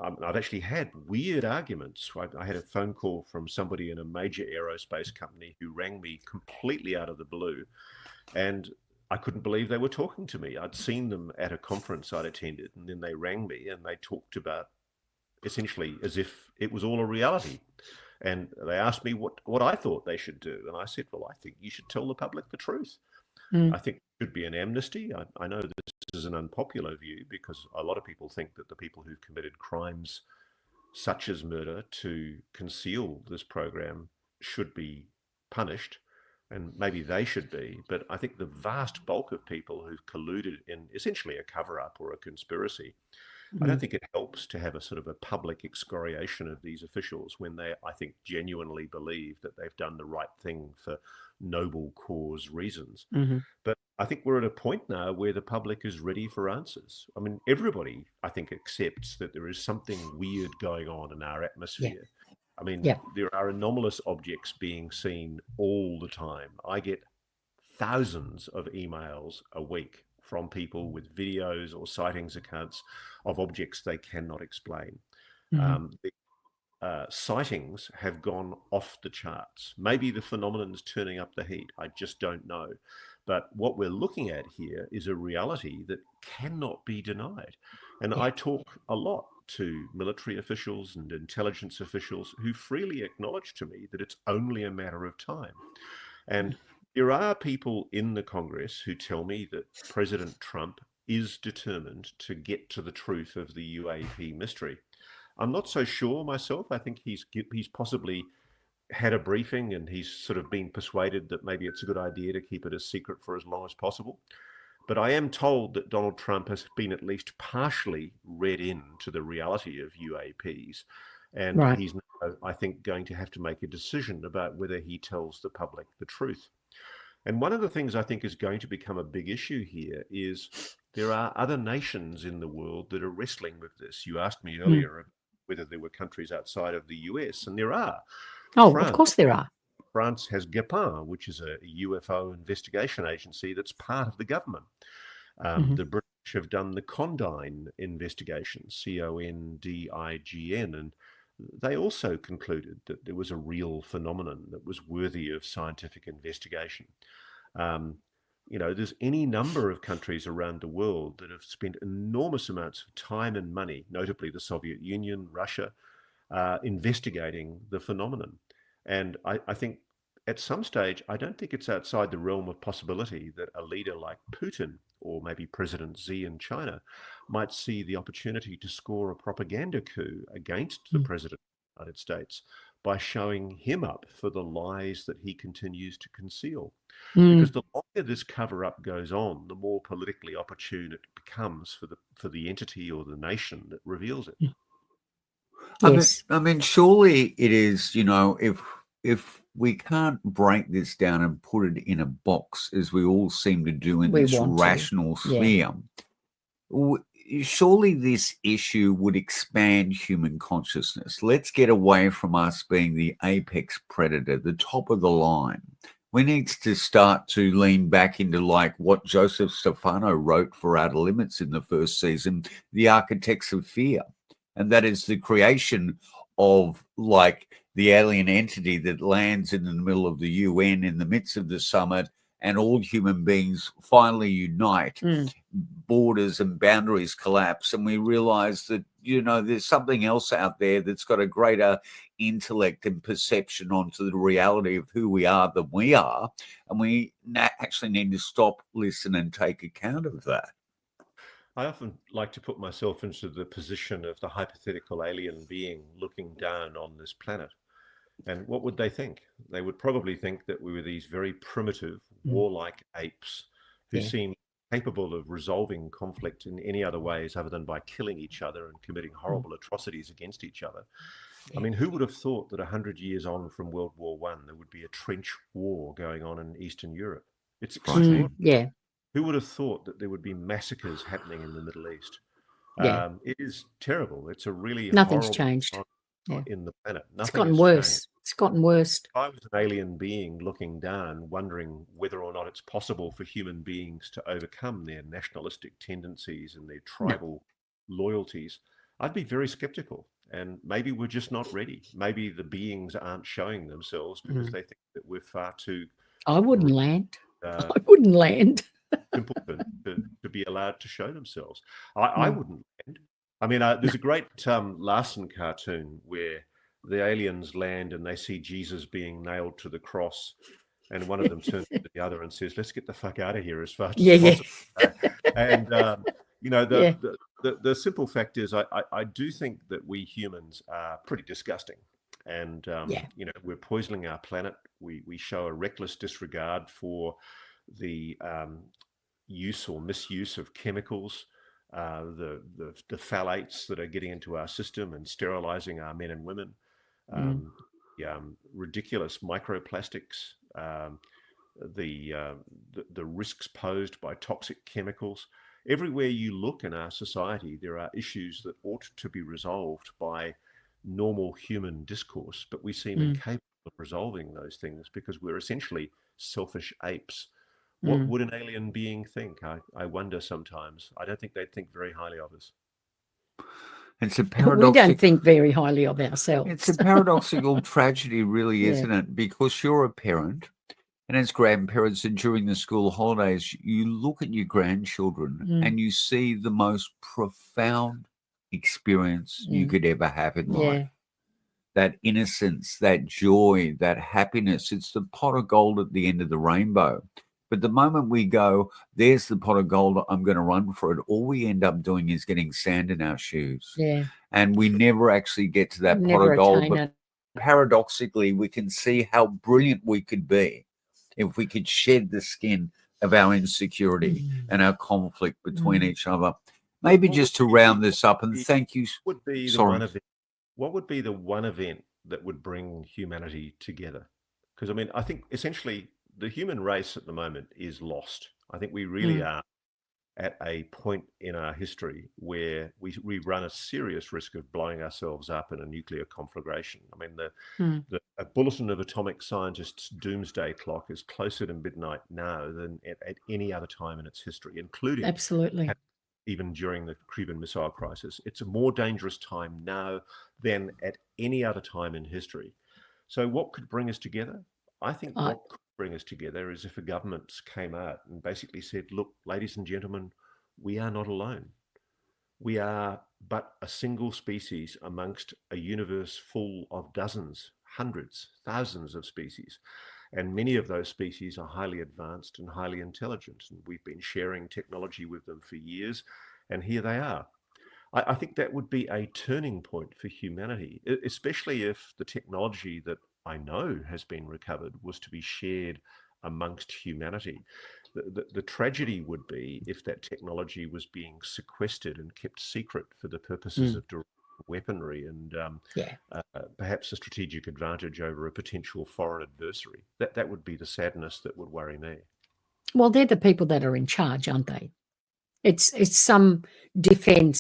I've actually had weird arguments. I had a phone call from somebody in a major aerospace company who rang me completely out of the blue, and I couldn't believe they were talking to me. I'd seen them at a conference I'd attended, and then they rang me and they talked about essentially as if it was all a reality. And they asked me what I thought they should do. And I said, well, I think you should tell the public the truth. I think there should be an amnesty. I know this is an unpopular view because a lot of people think that the people who've committed crimes such as murder to conceal this program should be punished, and maybe they should be. But I think the vast bulk of people who've colluded in essentially a cover-up or a conspiracy I don't think it helps to have a sort of a public excoriation of these officials when they, I think, genuinely believe that they've done the right thing for noble cause reasons. But I think we're at a point now where the public is ready for answers. I mean, everybody, I think, accepts that there is something weird going on in our atmosphere. I mean, there are anomalous objects being seen all the time. I get thousands of emails a week from people with videos or sightings accounts of objects they cannot explain. The sightings have gone off the charts. Maybe the phenomenon is turning up the heat. I just don't know. But what we're looking at here is a reality that cannot be denied. And I talk a lot to military officials and intelligence officials who freely acknowledge to me that it's only a matter of time. And there are people in the Congress who tell me that President Trump is determined to get to the truth of the UAP mystery. I'm not so sure myself. I think he's possibly had a briefing and he's sort of been persuaded that maybe it's a good idea to keep it a secret for as long as possible. But I am told that Donald Trump has been at least partially read into the reality of UAPs. And he's now, I think, going to have to make a decision about whether he tells the public the truth. And one of the things I think is going to become a big issue here is there are other nations in the world that are wrestling with this. You asked me earlier whether there were countries outside of the US, and there are. France, of course there are. France has GEPIN, which is a UFO investigation agency that's part of the government. The British have done the Condign investigation, CONDIGN, and they also concluded that there was a real phenomenon that was worthy of scientific investigation. You know, there's any number of countries around the world that have spent enormous amounts of time and money, notably the Soviet Union, Russia, investigating the phenomenon. And I think at some stage, I don't think it's outside the realm of possibility that a leader like Putin or maybe President Xi in China might see the opportunity to score a propaganda coup against the President of the United States by showing him up for the lies that he continues to conceal. Because the longer this cover-up goes on, the more politically opportune it becomes for the entity or the nation that reveals it. Yes. I mean, surely it is, you know, if we can't break this down and put it in a box, as we all seem to do in this rational sphere, surely this issue would expand human consciousness. Let's get away from us being the apex predator, the top of the line. We need to start to lean back into like what Joseph Stefano wrote for Outer Limits in the first season, The Architects of Fear. And that is the creation of like the alien entity that lands in the middle of the UN in the midst of the summit, and all human beings finally unite, borders and boundaries collapse, and we realize that, you know, there's something else out there that's got a greater intellect and perception onto the reality of who we are than we are, and we actually need to stop, listen, and take account of that. I often like to put myself into the position of the hypothetical alien being looking down on this planet. And what would they think? They would probably think that we were these very primitive, warlike apes who seem capable of resolving conflict in any other ways other than by killing each other and committing horrible atrocities against each other. I mean, who would have thought that 100 years on from World War I, there would be a trench war going on in Eastern Europe? It's extraordinary. Who would have thought that there would be massacres happening in the Middle East? It is terrible. It's a really nothing's changed in the planet. It's gotten worse. It's gotten worse. If I was an alien being looking down, wondering whether or not it's possible for human beings to overcome their nationalistic tendencies and their tribal loyalties, I'd be very skeptical. And maybe we're just not ready. Maybe the beings aren't showing themselves because they think that we're far too... I wouldn't land. I wouldn't land. Simple to be allowed to show themselves. I wouldn't land. I mean, there's a great Larson cartoon where the aliens land and they see Jesus being nailed to the cross, and one of them turns to the other and says, "Let's get the fuck out of here as fast as possible." And you know, the simple fact is, I do think that we humans are pretty disgusting, and you know, we're poisoning our planet. We show a reckless disregard for the use or misuse of chemicals. the phthalates that are getting into our system and sterilizing our men and women, ridiculous microplastics, the risks posed by toxic chemicals. Everywhere you look in our society, there are issues that ought to be resolved by normal human discourse, but we seem incapable of resolving those things because we're essentially selfish apes. What would an alien being think? I wonder sometimes. I don't think they'd think very highly of us. It's a paradoxical. We don't think very highly of ourselves. It's a paradoxical tragedy, really, isn't it? Because you're a parent, and as grandparents, and during the school holidays, you look at your grandchildren and you see the most profound experience you could ever have in life. That innocence, that joy, that happiness. It's the pot of gold at the end of the rainbow. But the moment we go, there's the pot of gold, I'm going to run for it, all we end up doing is getting sand in our shoes. Yeah. And we never actually get to that pot of gold. But paradoxically, we can see how brilliant we could be if we could shed the skin of our insecurity and our conflict between each other. Maybe just to round this up, and thank you. What would be the one event that would bring humanity together? Because, I mean, I think essentially the human race at the moment is lost. I think we really are at a point in our history where we run a serious risk of blowing ourselves up in a nuclear conflagration. I mean, the bulletin of atomic scientists' Doomsday Clock is closer to midnight now than at any other time in its history, including even during the Cuban Missile Crisis. It's a more dangerous time now than at any other time in history. So what could bring us together? I think what could bring us together is if a government came out and basically said, look, ladies and gentlemen, we are not alone. We are but a single species amongst a universe full of dozens, hundreds, thousands of species. And many of those species are highly advanced and highly intelligent. And we've been sharing technology with them for years. And here they are. I think that would be a turning point for humanity, especially if the technology that I know has been recovered was to be shared amongst humanity. The tragedy would be if that technology was being sequestered and kept secret for the purposes of direct weaponry and perhaps a strategic advantage over a potential foreign adversary. That would be the sadness that would worry me. Well, they're the people that are in charge, aren't they? It's some defense.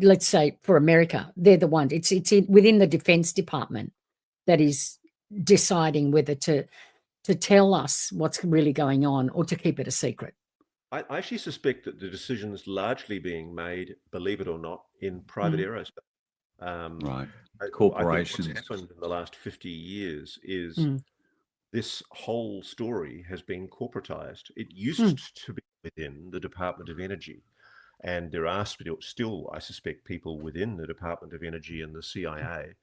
Let's say for America, they're the ones. It's within the Defense Department that is deciding whether to tell us what's really going on or to keep it a secret. I actually suspect that the decision's largely being made, believe it or not, in private aerospace. Right. Corporations. I think what's happened in the last 50 years is this whole story has been corporatized. It used to be within the Department of Energy. And there are still, I suspect, people within the Department of Energy and the CIA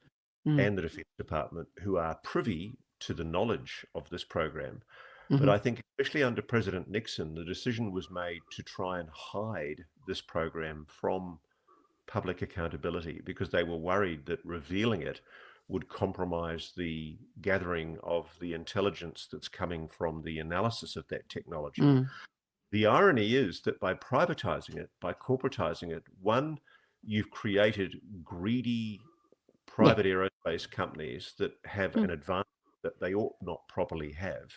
and the Defense Department who are privy to the knowledge of this program. But I think, especially under President Nixon, the decision was made to try and hide this program from public accountability because they were worried that revealing it would compromise the gathering of the intelligence that's coming from the analysis of that technology. The irony is that by privatizing it, by corporatizing it, one, you've created greedy private aerospace companies that have an advantage that they ought not properly have.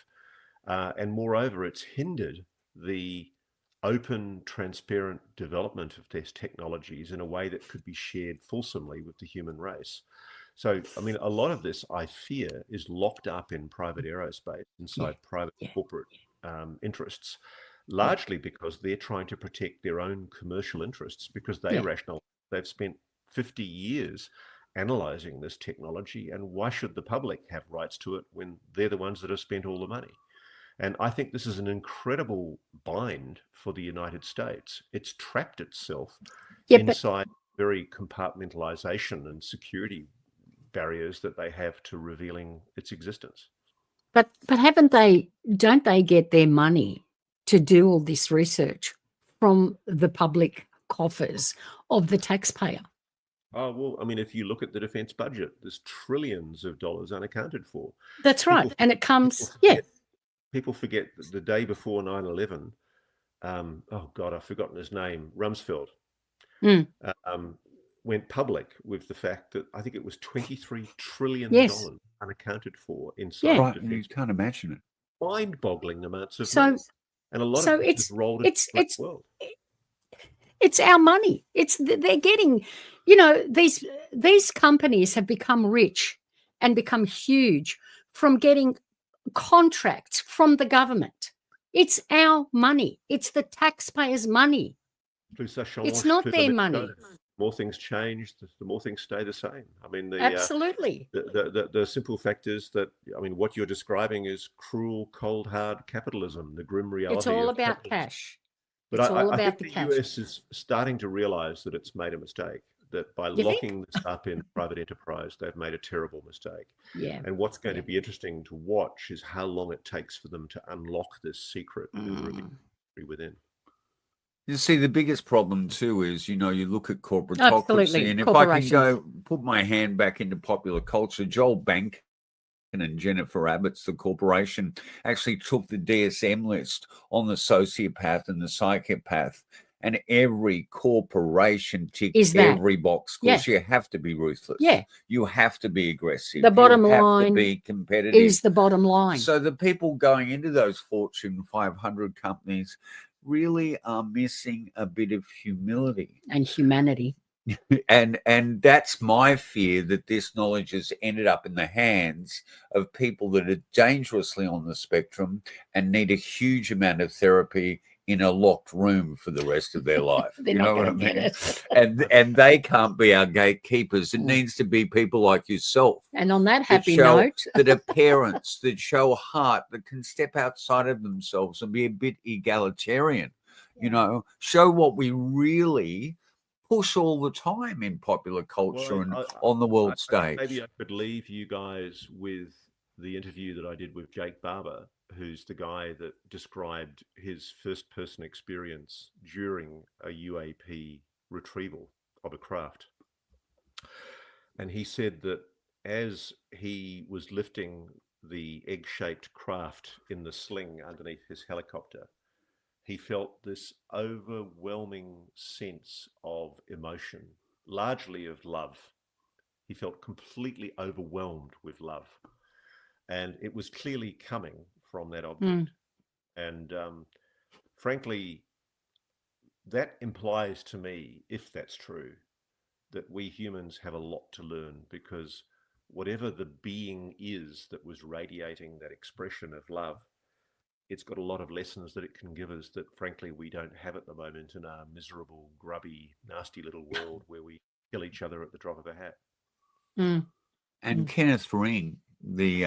And moreover, it's hindered the open, transparent development of these technologies in a way that could be shared fulsomely with the human race. So, I mean, a lot of this, I fear, is locked up in private aerospace, inside private corporate interests, largely because they're trying to protect their own commercial interests because they've spent 50 years analyzing this technology, and why should the public have rights to it when they're the ones that have spent all the money? And I think this is an incredible bind for the United States. It's trapped itself inside very compartmentalization and security barriers that they have to revealing its existence. But don't they get their money to do all this research from the public coffers of the taxpayer? Oh, well, I mean, if you look at the defense budget, there's trillions of dollars unaccounted for. That's right. And it comes, People forget that the day before 9/11, oh God, I've forgotten his name, Rumsfeld, went public with the fact that I think it was $23 trillion unaccounted for inside Right, defense. you can't imagine it. Mind-boggling amounts of money. And a lot of it is rolled into the world. It's our money. They're getting, these companies have become rich and become huge from getting contracts from the government. It's our money. It's the taxpayers' money. It's not their money. The more things change, the more things stay the same. I mean, absolutely. The simple fact is that, I mean, what you're describing is cruel, cold, hard capitalism, the grim reality. It's all about capitalism. Cash. But it's I all about think the the US is starting to realize that it's made a mistake, that by locking this up in private enterprise, they've made a terrible mistake. Yeah. And what's going to be interesting to watch is how long it takes for them to unlock this secret and reveal within. You see, the biggest problem too is, you look at corporatocracy, and if I can go put my hand back into popular culture, Joel Bank and Jennifer Abbott's The Corporation actually took the DSM list on the sociopath and the psychopath, and every corporation ticked every box, because you have to be ruthless. Yeah. You have to be aggressive. The bottom line to be competitive. Is the bottom line. So the people going into those Fortune 500 companies really are missing a bit of humility and humanity. And that's my fear, that this knowledge has ended up in the hands of people that are dangerously on the spectrum and need a huge amount of therapy in a locked room for the rest of their life. You know what I mean? And they can't be our gatekeepers. It needs to be people like yourself. And on that happy note, that are parents, that show heart, that can step outside of themselves and be a bit egalitarian. Show what we really push all the time in popular culture and on the world stage. Maybe I could leave you guys with the interview that I did with Jake Barber, who's the guy that described his first-person experience during a UAP retrieval of a craft. And he said that as he was lifting the egg-shaped craft in the sling underneath his helicopter, he felt this overwhelming sense of emotion, largely of love. He felt completely overwhelmed with love. And it was clearly coming from that object. And frankly, that implies to me, if that's true, that we humans have a lot to learn, because whatever the being is that was radiating that expression of love, it's got a lot of lessons that it can give us that, frankly, we don't have at the moment in our miserable, grubby, nasty little world where we kill each other at the drop of a hat. And Kenneth Ring, the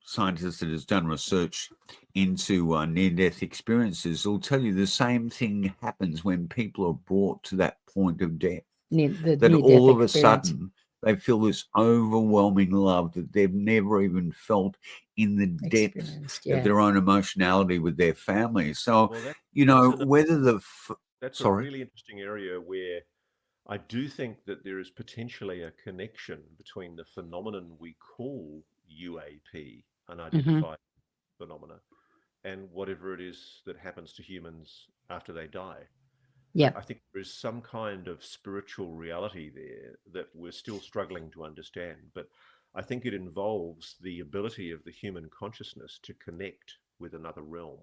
scientist that has done research into near-death experiences, will tell you the same thing happens when people are brought to that point of death. That all of a sudden they feel this overwhelming love that they've never even felt in the depths of their own emotionality with their family. So, that's a really interesting area where I do think that there is potentially a connection between the phenomenon we call UAP, unidentified phenomena, and whatever it is that happens to humans after they die. Yeah, I think there is some kind of spiritual reality there that we're still struggling to understand, but I think it involves the ability of the human consciousness to connect with another realm.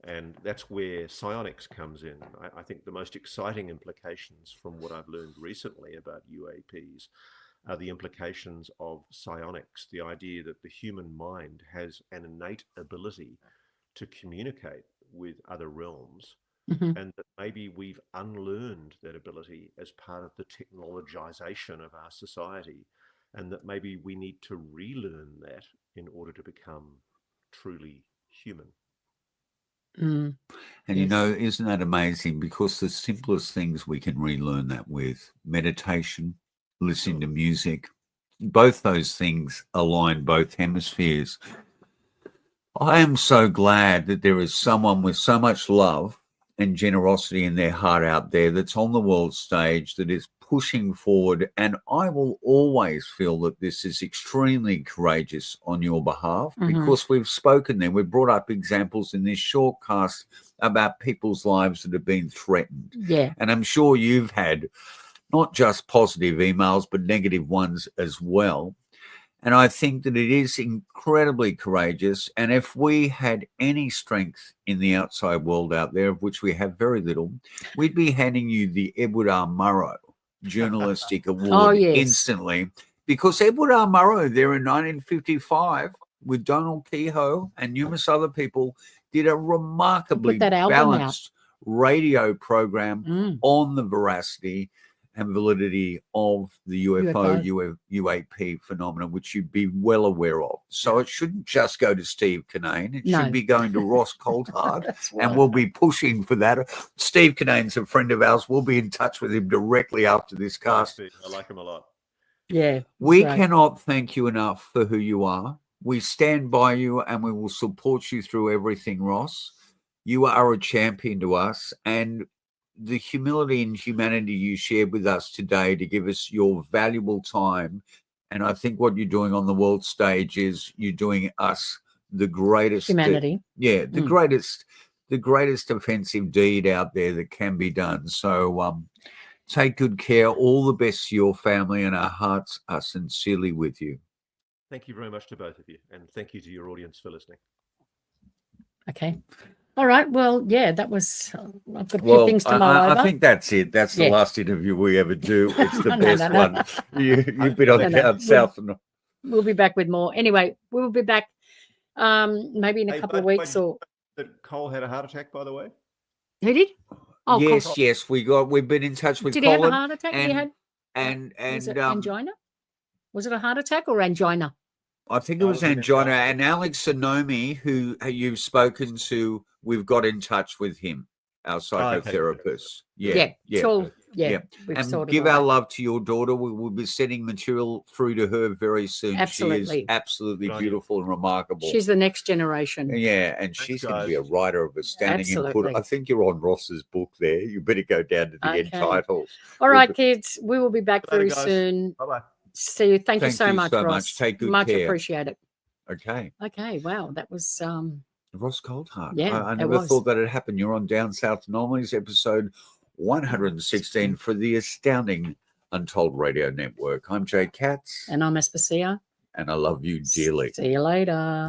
And that's where psionics comes in. I think the most exciting implications from what I've learned recently about UAPs are the implications of psionics, the idea that the human mind has an innate ability to communicate with other realms, and that maybe we've unlearned that ability as part of the technologization of our society, and that maybe we need to relearn that in order to become truly human. And isn't that amazing? Because the simplest things we can relearn that with: meditation, listening to music. Both those things align both hemispheres. I am so glad that there is someone with so much love and generosity in their heart out there that's on the world stage, that is pushing forward, and I will always feel that this is extremely courageous on your behalf, because we've spoken there. We've brought up examples in this shortcast about people's lives that have been threatened. Yeah. And I'm sure you've had not just positive emails, but negative ones as well. And I think that it is incredibly courageous. And if we had any strength in the outside world out there, of which we have very little, we'd be handing you the Edward R. Murrow Journalistic Award instantly. Because Edward R. Murrow there in 1955 with Donald Kehoe and numerous other people did a remarkably balanced radio program on the veracity and validity of the UAP phenomenon, which you'd be well aware of. So it shouldn't just go to Steve Kinane. It should be going to Ross Coulthart, and we'll be pushing for that. Steve Kinane's a friend of ours. We'll be in touch with him directly after this cast. I like him a lot. Yeah. We cannot thank you enough for who you are. We stand by you, and we will support you through everything, Ross. You are a champion to us, and the humility and humanity you shared with us today to give us your valuable time. And I think what you're doing on the world stage is you're doing us the greatest humanity. The greatest offensive deed out there that can be done. So take good care. All the best to your family, and our hearts are sincerely with you. Thank you very much to both of you. And thank you to your audience for listening. Okay. All right. Well, yeah, that was. I've got a few things to mull over. I think that's it. That's the last interview we ever do. It's the best one. You've been on down south. We'll be back with more. Anyway, we'll be back maybe in a couple of weeks. Or that Cole had a heart attack, by the way. Who did? Oh, yes. We've been in touch with. Did Colin, he have a heart attack? And was it angina? Was it a heart attack or angina? I think it was angina. And Alex Sonomi, who you've spoken to, we've got in touch with him, our psychotherapist. And give our love to your daughter. We will be sending material through to her very soon. Absolutely. She is absolutely beautiful and remarkable. She's the next generation. Yeah, and she's going to be a writer of astounding input. I think you're on Ross's book there. You better go down to the end titles. All right, kids. We will be back very soon. Bye-bye. See you. Thank you so much, Ross. Take good much care. Appreciate it. Okay. Wow, that was Ross Coulthart. Yeah, I never thought that had happened. You're on Down South Anomalies, episode 116 for the astounding Untold Radio Network. I'm Jay Katz. And I'm Aspasia. And I love you dearly. See you later.